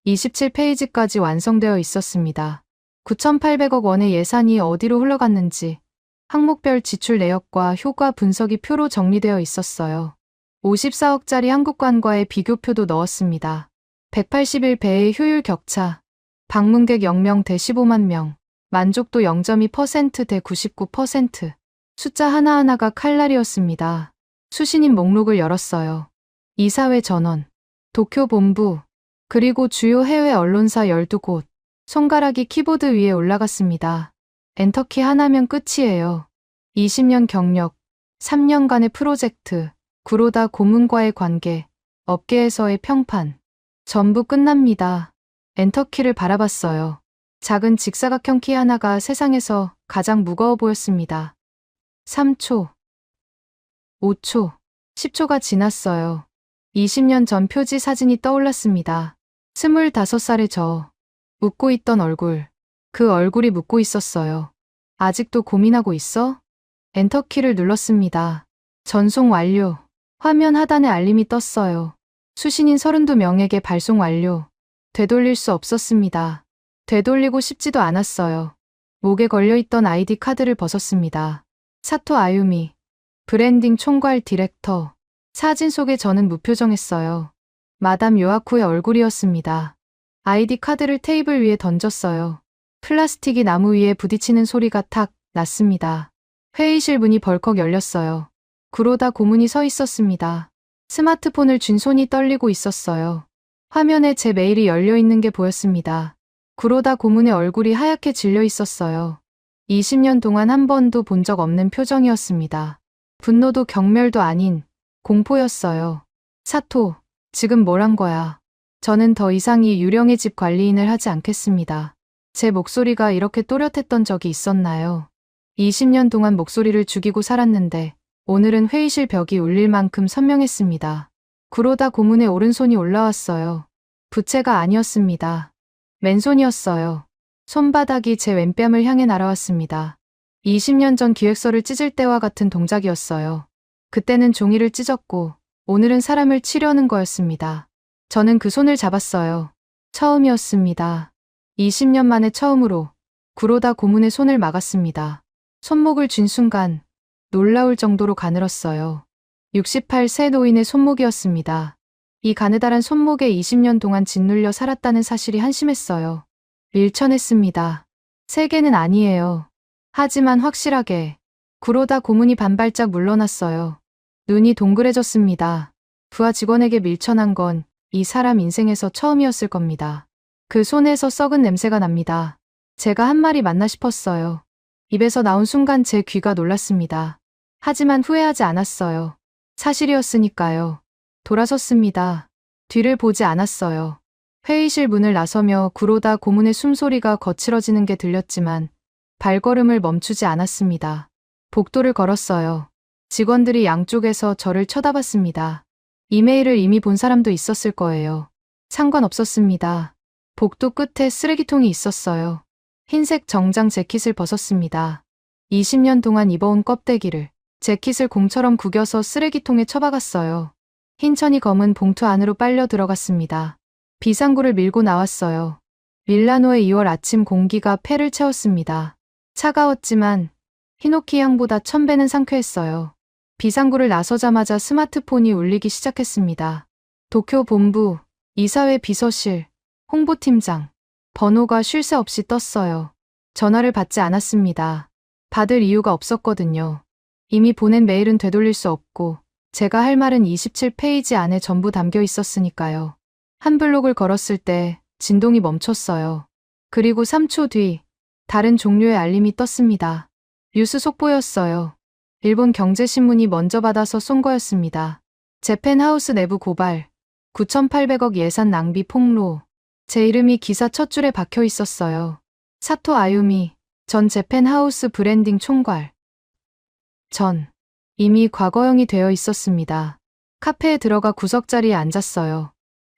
27페이지까지 완성되어 있었습니다. 9,800억 원의 예산이 어디로 흘러갔는지 항목별 지출 내역과 효과 분석이 표로 정리되어 있었어요. 54억짜리 한국관과의 비교표도 넣었습니다. 181배의 효율 격차, 방문객 0명 대 15만 명, 만족도 0.2% 대 99%. 숫자 하나하나가 칼날이었습니다. 수신인 목록을 열었어요. 이사회 전원, 도쿄 본부, 그리고 주요 해외 언론사 12곳. 손가락이 키보드 위에 올라갔습니다. 엔터키 하나면 끝이에요. 20년 경력, 3년간의 프로젝트, 구로다 고문과의 관계, 업계에서의 평판. 전부 끝납니다. 엔터키를 바라봤어요. 작은 직사각형 키 하나가 세상에서 가장 무거워 보였습니다. 3초, 5초, 10초가 지났어요. 20년 전 표지 사진이 떠올랐습니다. 25살의 저, 웃고 있던 얼굴. 그 얼굴이 묻고 있었어요. 아직도 고민하고 있어? 엔터키를 눌렀습니다. 전송 완료. 화면 하단에 알림이 떴어요. 수신인 32명에게 발송 완료. 되돌릴 수 없었습니다. 되돌리고 싶지도 않았어요. 목에 걸려있던 아이디 카드를 벗었습니다. 사토 아유미, 브랜딩 총괄 디렉터. 사진 속에 저는 무표정했어요. 마담 요아코의 얼굴이었습니다. 아이디 카드를 테이블 위에 던졌어요. 플라스틱이 나무 위에 부딪히는 소리가 탁 났습니다. 회의실 문이 벌컥 열렸어요. 구로다 고문이 서 있었습니다. 스마트폰을 쥔 손이 떨리고 있었어요. 화면에 제 메일이 열려 있는 게 보였습니다. 구로다 고문의 얼굴이 하얗게 질려 있었어요. 20년 동안 한 번도 본 적 없는 표정이었습니다. 분노도 경멸도 아닌 공포였어요. 사토, 지금 뭘 한 거야? 저는 더 이상 이 유령의 집 관리인을 하지 않겠습니다. 제 목소리가 이렇게 또렷했던 적이 있었나요? 20년 동안 목소리를 죽이고 살았는데 오늘은 회의실 벽이 울릴 만큼 선명했습니다. 구로다 고문의 오른손이 올라왔어요. 부채가 아니었습니다. 맨손이었어요. 손바닥이 제 왼뺨을 향해 날아왔습니다. 20년 전 기획서를 찢을 때와 같은 동작이었어요. 그때는 종이를 찢었고 오늘은 사람을 치려는 거였습니다. 저는 그 손을 잡았어요. 처음이었습니다. 20년 만에 처음으로 구로다 고문의 손을 막았습니다. 손목을 쥔 순간 놀라울 정도로 가늘었어요. 68세 노인의 손목이었습니다. 이 가느다란 손목에 20년 동안 짓눌려 살았다는 사실이 한심했어요. 밀쳐냈습니다. 세게는 아니에요. 하지만 확실하게 구로다 고문이 반발짝 물러났어요. 눈이 동그래졌습니다. 부하 직원에게 밀쳐난 건 이 사람 인생에서 처음이었을 겁니다. 그 손에서 썩은 냄새가 납니다. 제가 한 말이 맞나 싶었어요. 입에서 나온 순간 제 귀가 놀랐습니다. 하지만 후회하지 않았어요. 사실이었으니까요. 돌아섰습니다. 뒤를 보지 않았어요. 회의실 문을 나서며 구로다 고문의 숨소리가 거칠어지는 게 들렸지만 발걸음을 멈추지 않았습니다. 복도를 걸었어요. 직원들이 양쪽에서 저를 쳐다봤습니다. 이메일을 이미 본 사람도 있었을 거예요. 상관없었습니다. 복도 끝에 쓰레기통이 있었어요. 흰색 정장 재킷을 벗었습니다. 20년 동안 입어온 껍데기를 재킷을 공처럼 구겨서 쓰레기통에 처박았어요. 흰천이 검은 봉투 안으로 빨려 들어갔습니다. 비상구를 밀고 나왔어요. 밀라노의 2월 아침 공기가 폐를 채웠습니다. 차가웠지만 히노키 향보다 1000배는 상쾌했어요. 비상구를 나서자마자 스마트폰이 울리기 시작했습니다. 도쿄 본부, 이사회 비서실, 홍보팀장. 번호가 쉴 새 없이 떴어요. 전화를 받지 않았습니다. 받을 이유가 없었거든요. 이미 보낸 메일은 되돌릴 수 없고 제가 할 말은 27페이지 안에 전부 담겨 있었으니까요. 한 블록을 걸었을 때 진동이 멈췄어요. 그리고 3초 뒤 다른 종류의 알림이 떴습니다. 뉴스 속보였어요. 일본 경제신문이 먼저 받아서 쏜 거였습니다. 재팬하우스 내부 고발, 9,800억 예산 낭비 폭로. 제 이름이 기사 첫 줄에 박혀 있었어요. 사토 아유미, 전 재팬하우스 브랜딩 총괄. 전 이미 과거형이 되어 있었습니다. 카페에 들어가 구석자리에 앉았어요.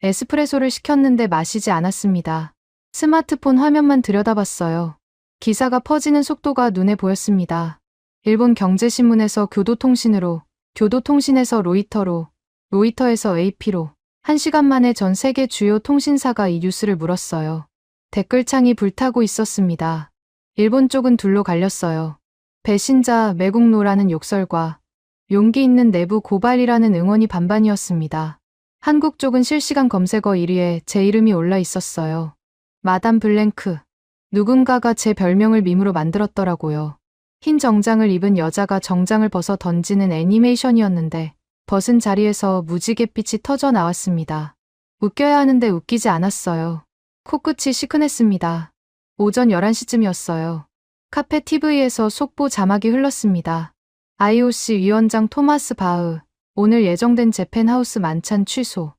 에스프레소를 시켰는데 마시지 않았습니다. 스마트폰 화면만 들여다봤어요. 기사가 퍼지는 속도가 눈에 보였습니다. 일본 경제신문에서 교도통신으로, 교도통신에서 로이터로, 로이터에서 AP로 1시간 만에 전 세계 주요 통신사가 이 뉴스를 물었어요. 댓글창이 불타고 있었습니다. 일본 쪽은 둘로 갈렸어요. 배신자, 매국노라는 욕설과 용기 있는 내부 고발이라는 응원이 반반이었습니다. 한국 쪽은 실시간 검색어 1위에 제 이름이 올라 있었어요. 마담 블랭크. 누군가가 제 별명을 밈으로 만들었더라고요. 흰 정장을 입은 여자가 정장을 벗어 던지는 애니메이션이었는데 벗은 자리에서 무지갯빛이 터져 나왔습니다. 웃겨야 하는데 웃기지 않았어요. 코끝이 시큰했습니다. 오전 11시쯤이었어요. 카페 TV에서 속보 자막이 흘렀습니다. IOC 위원장 토마스 바흐, 오늘 예정된 재팬하우스 만찬 취소.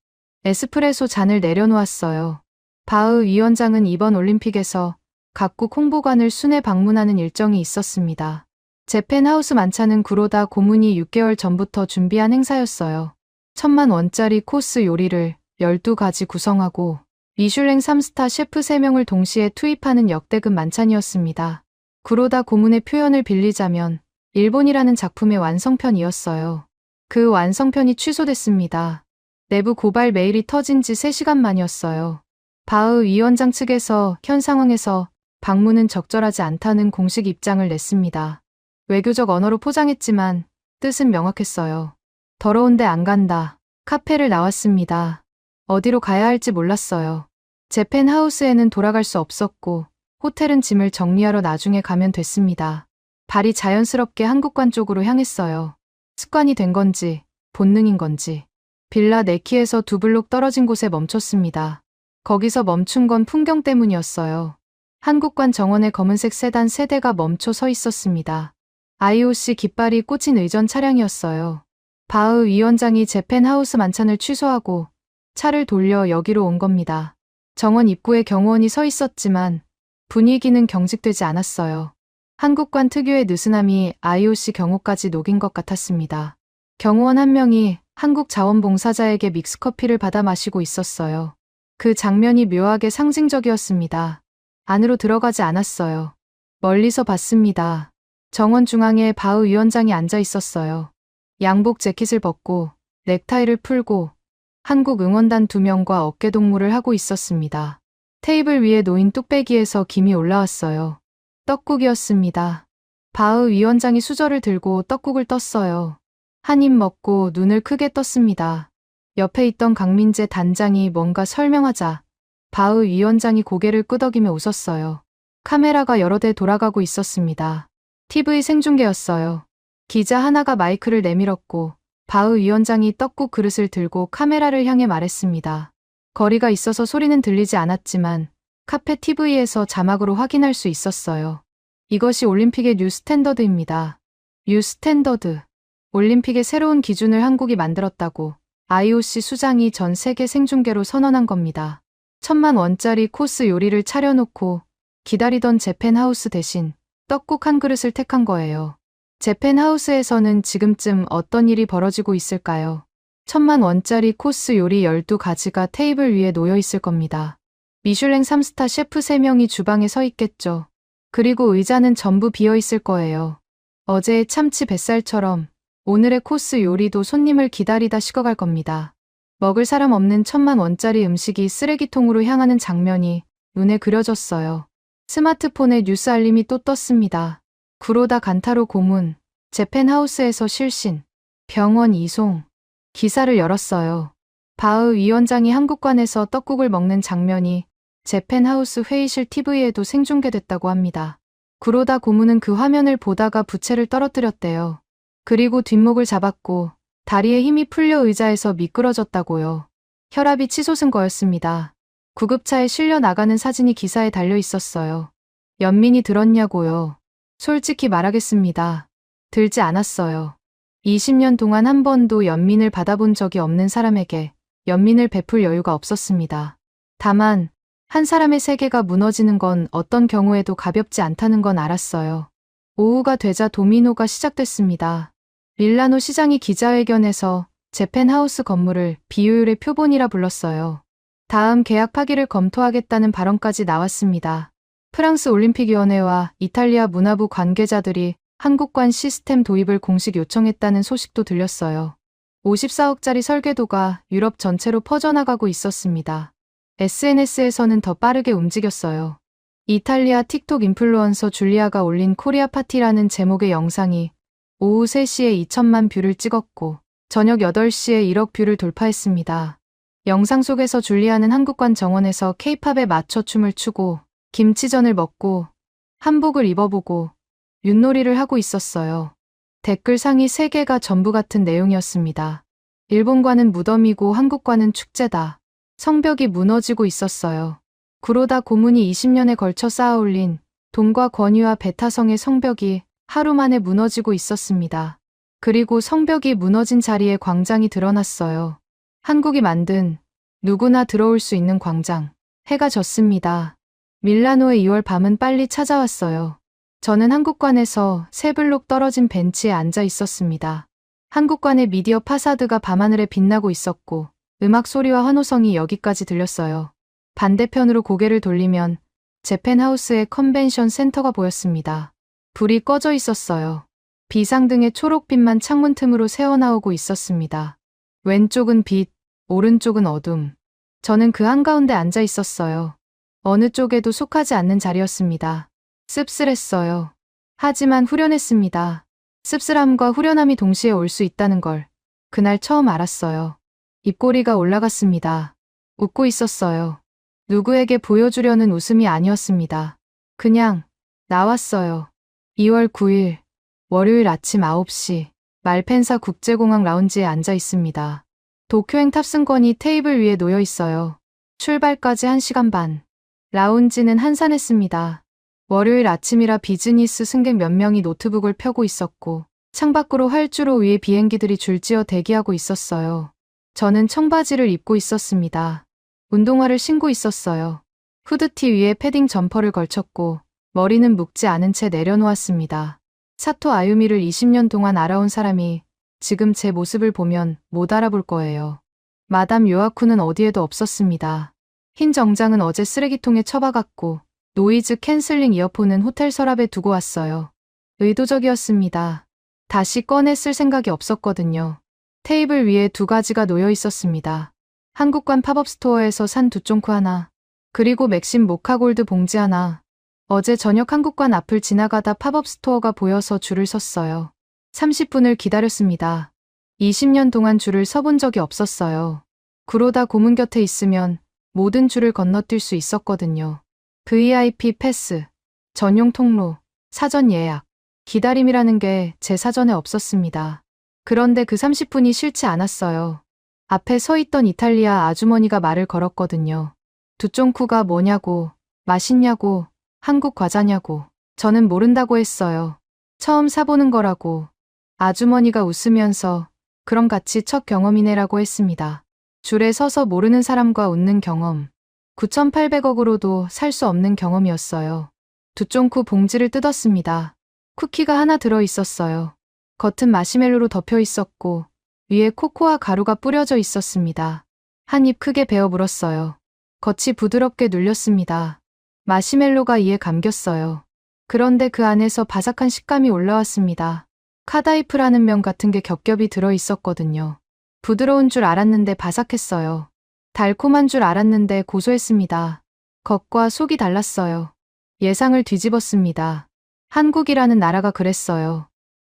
에스프레소 잔을 내려놓았어요. 바흐 위원장은 이번 올림픽에서 각국 홍보관을 순회 방문하는 일정이 있었습니다. 재팬하우스 만찬은 구로다 고문이 6개월 전부터 준비한 행사였어요. 10,000원짜리 코스 요리를 12가지 구성하고 미슐랭 3스타 셰프 3명을 동시에 투입하는 역대급 만찬이었습니다. 구로다 고문의 표현을 빌리자면 일본이라는 작품의 완성편이었어요. 그 완성편이 취소됐습니다. 내부 고발 메일이 터진 지 3시간 만이었어요. 바흐 위원장 측에서 현 상황에서 방문은 적절하지 않다는 공식 입장을 냈습니다. 외교적 언어로 포장했지만 뜻은 명확했어요. 더러운데 안 간다. 카페를 나왔습니다. 어디로 가야 할지 몰랐어요. 재팬하우스에는 돌아갈 수 없었고 호텔은 짐을 정리하러 나중에 가면 됐습니다. 발이 자연스럽게 한국관 쪽으로 향했어요. 습관이 된 건지 본능인 건지. 빌라 네키에서 2블록 떨어진 곳에 멈췄습니다. 거기서 멈춘 건 풍경 때문이었어요. 한국관 정원에 검은색 세단 3대가 멈춰 서 있었습니다. IOC 깃발이 꽂힌 의전 차량이었어요. 바흐 위원장이 재팬하우스 만찬을 취소하고 차를 돌려 여기로 온 겁니다. 정원 입구에 경호원이 서 있었지만 분위기는 경직되지 않았어요. 한국관 특유의 느슨함이 IOC 경호까지 녹인 것 같았습니다. 경호원 한 명이 한국 자원봉사자에게 믹스커피를 받아 마시고 있었어요. 그 장면이 묘하게 상징적이었습니다. 안으로 들어가지 않았어요. 멀리서 봤습니다. 정원 중앙에 바흐 위원장이 앉아 있었어요. 양복 재킷을 벗고 넥타이를 풀고 한국 응원단 2명과 어깨동무를 하고 있었습니다. 테이블 위에 놓인 뚝배기에서 김이 올라왔어요. 떡국이었습니다. 바흐 위원장이 수저를 들고 떡국을 떴어요. 한 입 먹고 눈을 크게 떴습니다. 옆에 있던 강민재 단장이 뭔가 설명하자 바흐 위원장이 고개를 끄덕이며 웃었어요. 카메라가 여러 대 돌아가고 있었습니다. TV 생중계였어요. 기자 하나가 마이크를 내밀었고 바흐 위원장이 떡국 그릇을 들고 카메라를 향해 말했습니다. 거리가 있어서 소리는 들리지 않았지만 카페 TV에서 자막으로 확인할 수 있었어요. 이것이 올림픽의 뉴 스탠더드입니다. 뉴 스탠더드. 올림픽의 새로운 기준을 한국이 만들었다고 IOC 수장이 전 세계 생중계로 선언한 겁니다. 1,000만 원짜리 코스 요리를 차려놓고 기다리던 재팬하우스 대신 떡국 한 그릇을 택한 거예요. 재팬하우스에서는 지금쯤 어떤 일이 벌어지고 있을까요? 1,000만 원짜리 코스 요리 12가지가 테이블 위에 놓여 있을 겁니다. 미슐랭 3스타 셰프 3명이 주방에 서 있겠죠. 그리고 의자는 전부 비어 있을 거예요. 어제의 참치 뱃살처럼 오늘의 코스 요리도 손님을 기다리다 식어갈 겁니다. 먹을 사람 없는 1,000만 원짜리 음식이 쓰레기통으로 향하는 장면이 눈에 그려졌어요. 스마트폰에 뉴스 알림이 또 떴습니다. 구로다 간타로 고문, 재팬하우스에서 실신, 병원 이송. 기사를 열었어요. 바흐 위원장이 한국관에서 떡국을 먹는 장면이 재팬하우스 회의실 TV에도 생중계됐다고 합니다. 구로다 고문은 그 화면을 보다가 부채를 떨어뜨렸대요. 그리고 뒷목을 잡았고 다리에 힘이 풀려 의자에서 미끄러졌다고요. 혈압이 치솟은 거였습니다. 구급차에 실려 나가는 사진이 기사에 달려 있었어요. 연민이 들었냐고요. 솔직히 말하겠습니다. 들지 않았어요. 20년 동안 한 번도 연민을 받아본 적이 없는 사람에게 연민을 베풀 여유가 없었습니다. 다만 한 사람의 세계가 무너지는 건 어떤 경우에도 가볍지 않다는 건 알았어요. 오후가 되자 도미노가 시작됐습니다. 밀라노 시장이 기자회견에서 재팬하우스 건물을 비효율의 표본이라 불렀어요. 다음 계약 파기를 검토하겠다는 발언까지 나왔습니다. 프랑스 올림픽위원회와 이탈리아 문화부 관계자들이 한국관 시스템 도입을 공식 요청했다는 소식도 들렸어요. 54억짜리 설계도가 유럽 전체로 퍼져나가고 있었습니다. SNS에서는 더 빠르게 움직였어요. 이탈리아 틱톡 인플루언서 줄리아가 올린 코리아 파티라는 제목의 영상이 오후 3시에 2천만 뷰를 찍었고 저녁 8시에 1억 뷰를 돌파했습니다. 영상 속에서 줄리아는 한국관 정원에서 케이팝에 맞춰 춤을 추고 김치전을 먹고 한복을 입어보고 윷놀이를 하고 있었어요. 댓글상이 3개가 전부 같은 내용이었습니다. 일본과는 무덤이고 한국과는 축제다. 성벽이 무너지고 있었어요. 구로다 고문이 20년에 걸쳐 쌓아올린 돈과 권위와 배타성의 성벽이 하루 만에 무너지고 있었습니다. 그리고 성벽이 무너진 자리에 광장이 드러났어요. 한국이 만든 누구나 들어올 수 있는 광장. 해가 졌습니다. 밀라노의 2월 밤은 빨리 찾아왔어요. 저는 한국관에서 3블록 떨어진 벤치에 앉아 있었습니다. 한국관의 미디어 파사드가 밤하늘에 빛나고 있었고 음악 소리와 환호성이 여기까지 들렸어요. 반대편으로 고개를 돌리면 재팬하우스의 컨벤션 센터가 보였습니다. 불이 꺼져 있었어요. 비상등의 초록빛만 창문 틈으로 새어나오고 있었습니다. 왼쪽은 빛, 오른쪽은 어둠. 저는 그 한가운데 앉아 있었어요. 어느 쪽에도 속하지 않는 자리였습니다. 씁쓸했어요. 하지만 후련했습니다. 씁쓸함과 후련함이 동시에 올 수 있다는 걸 그날 처음 알았어요. 입꼬리가 올라갔습니다. 웃고 있었어요. 누구에게 보여주려는 웃음이 아니었습니다. 그냥 나왔어요. 2월 9일 월요일 아침 9시 말펜사 국제공항 라운지에 앉아 있습니다. 도쿄행 탑승권이 테이블 위에 놓여 있어요. 출발까지 1시간 반. 라운지는 한산했습니다. 월요일 아침이라 비즈니스 승객 몇 명이 노트북을 펴고 있었고 창밖으로 활주로 위에 비행기들이 줄지어 대기하고 있었어요. 저는 청바지를 입고 있었습니다. 운동화를 신고 있었어요. 후드티 위에 패딩 점퍼를 걸쳤고 머리는 묶지 않은 채 내려놓았습니다. 사토 아유미를 20년 동안 알아온 사람이 지금 제 모습을 보면 못 알아볼 거예요. 마담 요아쿠는 어디에도 없었습니다. 흰 정장은 어제 쓰레기통에 처박았고 노이즈 캔슬링 이어폰은 호텔 서랍에 두고 왔어요. 의도적이었습니다. 다시 꺼내 쓸 생각이 없었거든요. 테이블 위에 2가지가 놓여 있었습니다. 한국관 팝업 스토어에서 산 두쫑쿠 하나, 그리고 맥심 모카골드 봉지 하나. 어제 저녁 한국관 앞을 지나가다 팝업 스토어가 보여서 줄을 섰어요. 30분을 기다렸습니다. 20년 동안 줄을 서본 적이 없었어요. 그러다 고문 곁에 있으면 모든 줄을 건너뛸 수 있었거든요. VIP 패스, 전용 통로, 사전 예약, 기다림이라는 게 제 사전에 없었습니다. 그런데 그 30분이 싫지 않았어요. 앞에 서 있던 이탈리아 아주머니가 말을 걸었거든요. 두쫑쿠가 뭐냐고, 맛있냐고, 한국 과자냐고. 저는 모른다고 했어요. 처음 사보는 거라고. 아주머니가 웃으면서 그럼 같이 첫 경험이네라고 했습니다. 줄에 서서 모르는 사람과 웃는 경험. 9,800억으로도 살 수 없는 경험이었어요. 두쫑쿠 봉지를 뜯었습니다. 쿠키가 하나 들어 있었어요. 겉은 마시멜로로 덮여 있었고 위에 코코아 가루가 뿌려져 있었습니다. 한 입 크게 베어 물었어요. 겉이 부드럽게 눌렸습니다. 마시멜로가 이에 감겼어요. 그런데 그 안에서 바삭한 식감이 올라왔습니다. 카다이프라는 면 같은 게 겹겹이 들어 있었거든요. 부드러운 줄 알았는데 바삭했어요. 달콤한 줄 알았는데 고소했습니다. 겉과 속이 달랐어요. 예상을 뒤집었습니다. 한국이라는 나라가 그랬어요.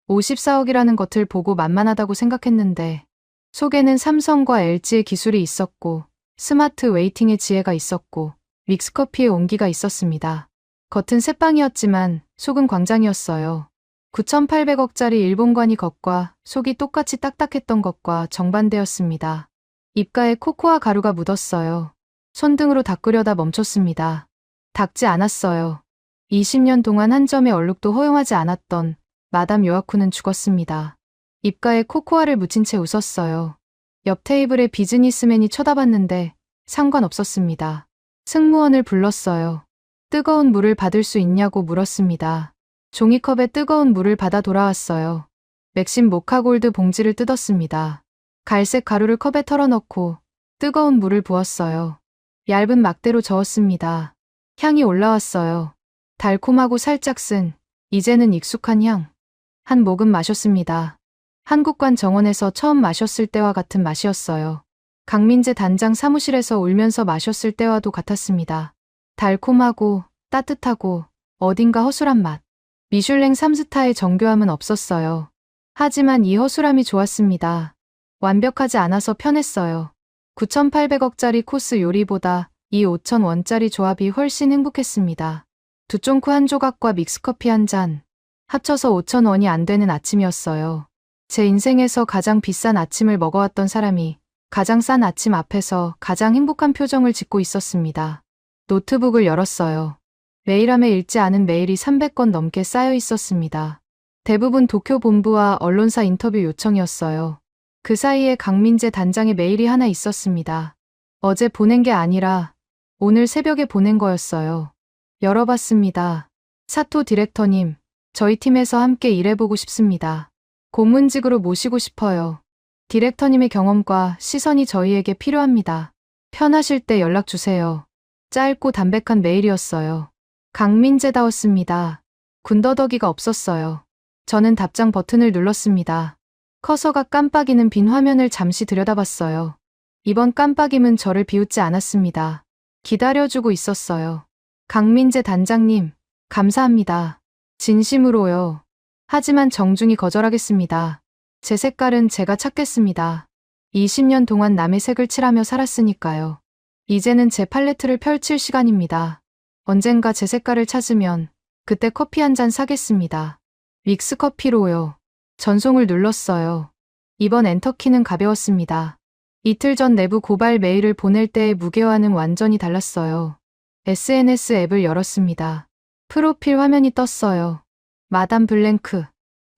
54억이라는 것을 보고 만만하다고 생각했는데 속에는 삼성과 LG의 기술이 있었고 스마트 웨이팅의 지혜가 있었고 믹스커피의 온기가 있었습니다. 겉은 새빵이었지만 속은 광장이었어요. 9,800억짜리 일본관이 겉과 속이 똑같이 딱딱했던 것과 정반대였습니다. 입가에 코코아 가루가 묻었어요. 손등으로 닦으려다 멈췄습니다. 닦지 않았어요. 20년 동안 한 점의 얼룩도 허용하지 않았던 마담 요아쿠는 죽었습니다. 입가에 코코아를 묻힌 채 웃었어요. 옆 테이블에 비즈니스맨이 쳐다봤는데 상관없었습니다. 승무원을 불렀어요. 뜨거운 물을 받을 수 있냐고 물었습니다. 종이컵에 뜨거운 물을 받아 돌아왔어요. 맥심 모카골드 봉지를 뜯었습니다. 갈색 가루를 컵에 털어넣고 뜨거운 물을 부었어요. 얇은 막대로 저었습니다. 향이 올라왔어요. 달콤하고 살짝 쓴, 이제는 익숙한 향. 한 모금 마셨습니다. 한국관 정원에서 처음 마셨을 때와 같은 맛이었어요. 강민재 단장 사무실에서 울면서 마셨을 때와도 같았습니다. 달콤하고 따뜻하고 어딘가 허술한 맛. 미슐랭 3스타의 정교함은 없었어요. 하지만 이 허술함이 좋았습니다. 완벽하지 않아서 편했어요. 9,800억짜리 코스 요리보다 이 5,000원짜리 조합이 훨씬 행복했습니다. 두쫑쿠 한 조각과 믹스커피 한 잔. 합쳐서 5,000원이 안 되는 아침이었어요. 제 인생에서 가장 비싼 아침을 먹어왔던 사람이 가장 싼 아침 앞에서 가장 행복한 표정을 짓고 있었습니다. 노트북을 열었어요. 메일함에 읽지 않은 메일이 300건 넘게 쌓여 있었습니다. 대부분 도쿄 본부와 언론사 인터뷰 요청이었어요. 그 사이에 강민재 단장의 메일이 하나 있었습니다. 어제 보낸 게 아니라 오늘 새벽에 보낸 거였어요. 열어봤습니다. 사토 디렉터님, 저희 팀에서 함께 일해보고 싶습니다. 고문직으로 모시고 싶어요. 디렉터님의 경험과 시선이 저희에게 필요합니다. 편하실 때 연락 주세요. 짧고 담백한 메일이었어요. 강민재다웠습니다. 군더더기가 없었어요. 저는 답장 버튼을 눌렀습니다. 커서가 깜빡이는 빈 화면을 잠시 들여다봤어요. 이번 깜빡임은 저를 비웃지 않았습니다. 기다려주고 있었어요. 강민재 단장님, 감사합니다. 진심으로요. 하지만 정중히 거절하겠습니다. 제 색깔은 제가 찾겠습니다. 20년 동안 남의 색을 칠하며 살았으니까요. 이제는 제 팔레트를 펼칠 시간입니다. 언젠가 제 색깔을 찾으면 그때 커피 한 잔 사겠습니다. 믹스커피로요. 전송을 눌렀어요. 이번 엔터키는 가벼웠습니다. 이틀 전 내부 고발 메일을 보낼 때의 무게와는 완전히 달랐어요. SNS 앱을 열었습니다. 프로필 화면이 떴어요. 마담 블랭크.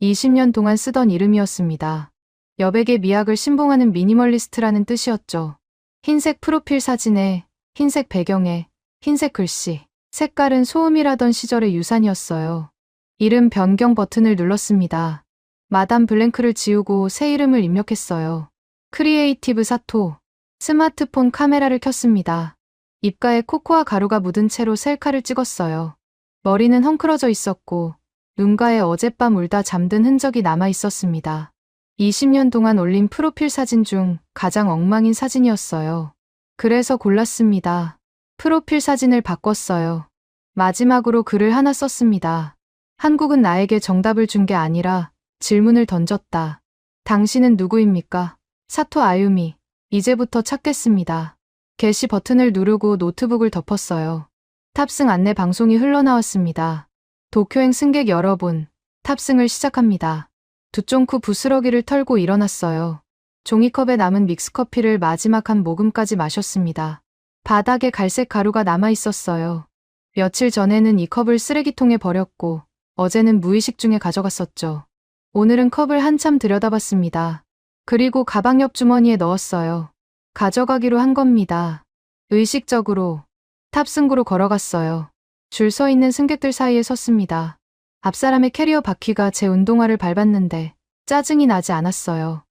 20년 동안 쓰던 이름이었습니다. 여백의 미학을 신봉하는 미니멀리스트라는 뜻이었죠. 흰색 프로필 사진에, 흰색 배경에, 흰색 글씨. 색깔은 소음이라던 시절의 유산이었어요. 이름 변경 버튼을 눌렀습니다. 마담 블랭크를 지우고 새 이름을 입력했어요. 크리에이티브 사토. 스마트폰 카메라를 켰습니다. 입가에 코코아 가루가 묻은 채로 셀카를 찍었어요. 머리는 헝클어져 있었고 눈가에 어젯밤 울다 잠든 흔적이 남아 있었습니다. 20년 동안 올린 프로필 사진 중 가장 엉망인 사진이었어요. 그래서 골랐습니다. 프로필 사진을 바꿨어요. 마지막으로 글을 하나 썼습니다. 한국은 나에게 정답을 준 게 아니라 질문을 던졌다. 당신은 누구입니까? 사토 아유미. 이제부터 찾겠습니다. 게시 버튼을 누르고 노트북을 덮었어요. 탑승 안내 방송이 흘러나왔습니다. 도쿄행 승객 여러분, 탑승을 시작합니다. 두쫑쿠 부스러기를 털고 일어났어요. 종이컵에 남은 믹스커피를 마지막 한 모금까지 마셨습니다. 바닥에 갈색 가루가 남아 있었어요. 며칠 전에는 이 컵을 쓰레기통에 버렸고 어제는 무의식 중에 가져갔었죠. 오늘은 컵을 한참 들여다봤습니다. 그리고 가방 옆 주머니에 넣었어요. 가져가기로 한 겁니다. 의식적으로 탑승구로 걸어갔어요. 줄 서 있는 승객들 사이에 섰습니다. 앞사람의 캐리어 바퀴가 제 운동화를 밟았는데 짜증이 나지 않았어요.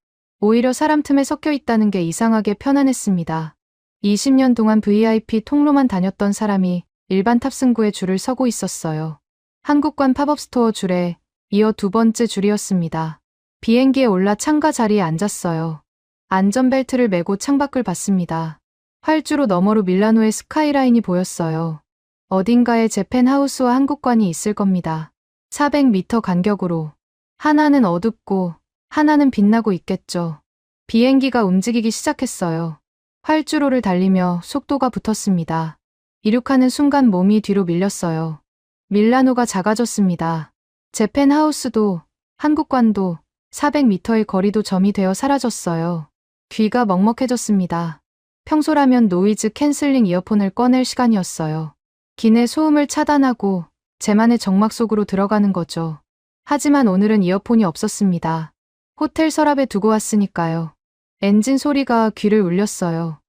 오히려 사람 틈에 섞여 있다는 게 이상하게 편안했습니다. 20년 동안 VIP 통로만 다녔던 사람이 일반 탑승구에 줄을 서고 있었어요. 한국관 팝업 스토어 줄에 이어 두 번째 줄이었습니다. 비행기에 올라 창가 자리에 앉았어요. 안전벨트를 매고 창밖을 봤습니다. 활주로 너머로 밀라노의 스카이라인이 보였어요. 어딘가에 재팬하우스와 한국관이 있을 겁니다. 400m 간격으로. 하나는 어둡고 하나는 빛나고 있겠죠. 비행기가 움직이기 시작했어요. 활주로를 달리며 속도가 붙었습니다. 이륙하는 순간 몸이 뒤로 밀렸어요. 밀라노가 작아졌습니다. 재팬하우스도 한국관도 400m의 거리도 점이 되어 사라졌어요. 귀가 먹먹해졌습니다. 평소라면 노이즈 캔슬링 이어폰을 꺼낼 시간이었어요. 기내 소음을 차단하고 제만의 정막 속으로 들어가는 거죠. 하지만 오늘은 이어폰이 없었습니다. 호텔 서랍에 두고 왔으니까요. 엔진 소리가 귀를 울렸어요.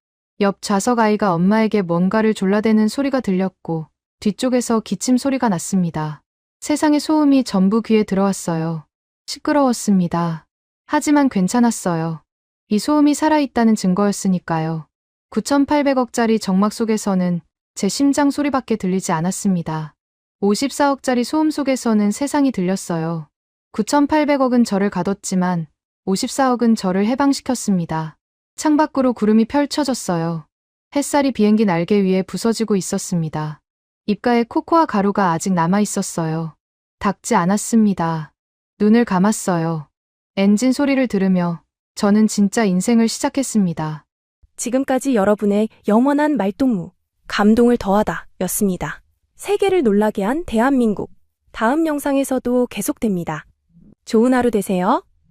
옆 좌석 아이가 엄마에게 뭔가를 졸라대는 소리가 들렸고 뒤쪽에서 기침 소리가 났습니다. 세상의 소음이 전부 귀에 들어왔어요. 시끄러웠습니다. 하지만 괜찮았어요. 이 소음이 살아있다는 증거였으니까요. 9,800억짜리 정막 속에서는 제 심장 소리밖에 들리지 않았습니다. 54억짜리 소음 속에서는 세상이 들렸어요. 9,800억은 저를 가뒀지만 54억은 저를 해방시켰습니다. 창밖으로 구름이 펼쳐졌어요. 햇살이 비행기 날개 위에 부서지고 있었습니다. 입가에 코코아 가루가 아직 남아 있었어요. 닿지 않았습니다. 눈을 감았어요. 엔진 소리를 들으며 저는 진짜 인생을 시작했습니다. 지금까지 여러분의 영원한 말동무, 감동을 더하다 였습니다. 세계를 놀라게 한 대한민국. 다음 영상에서도 계속됩니다. 좋은 하루 되세요.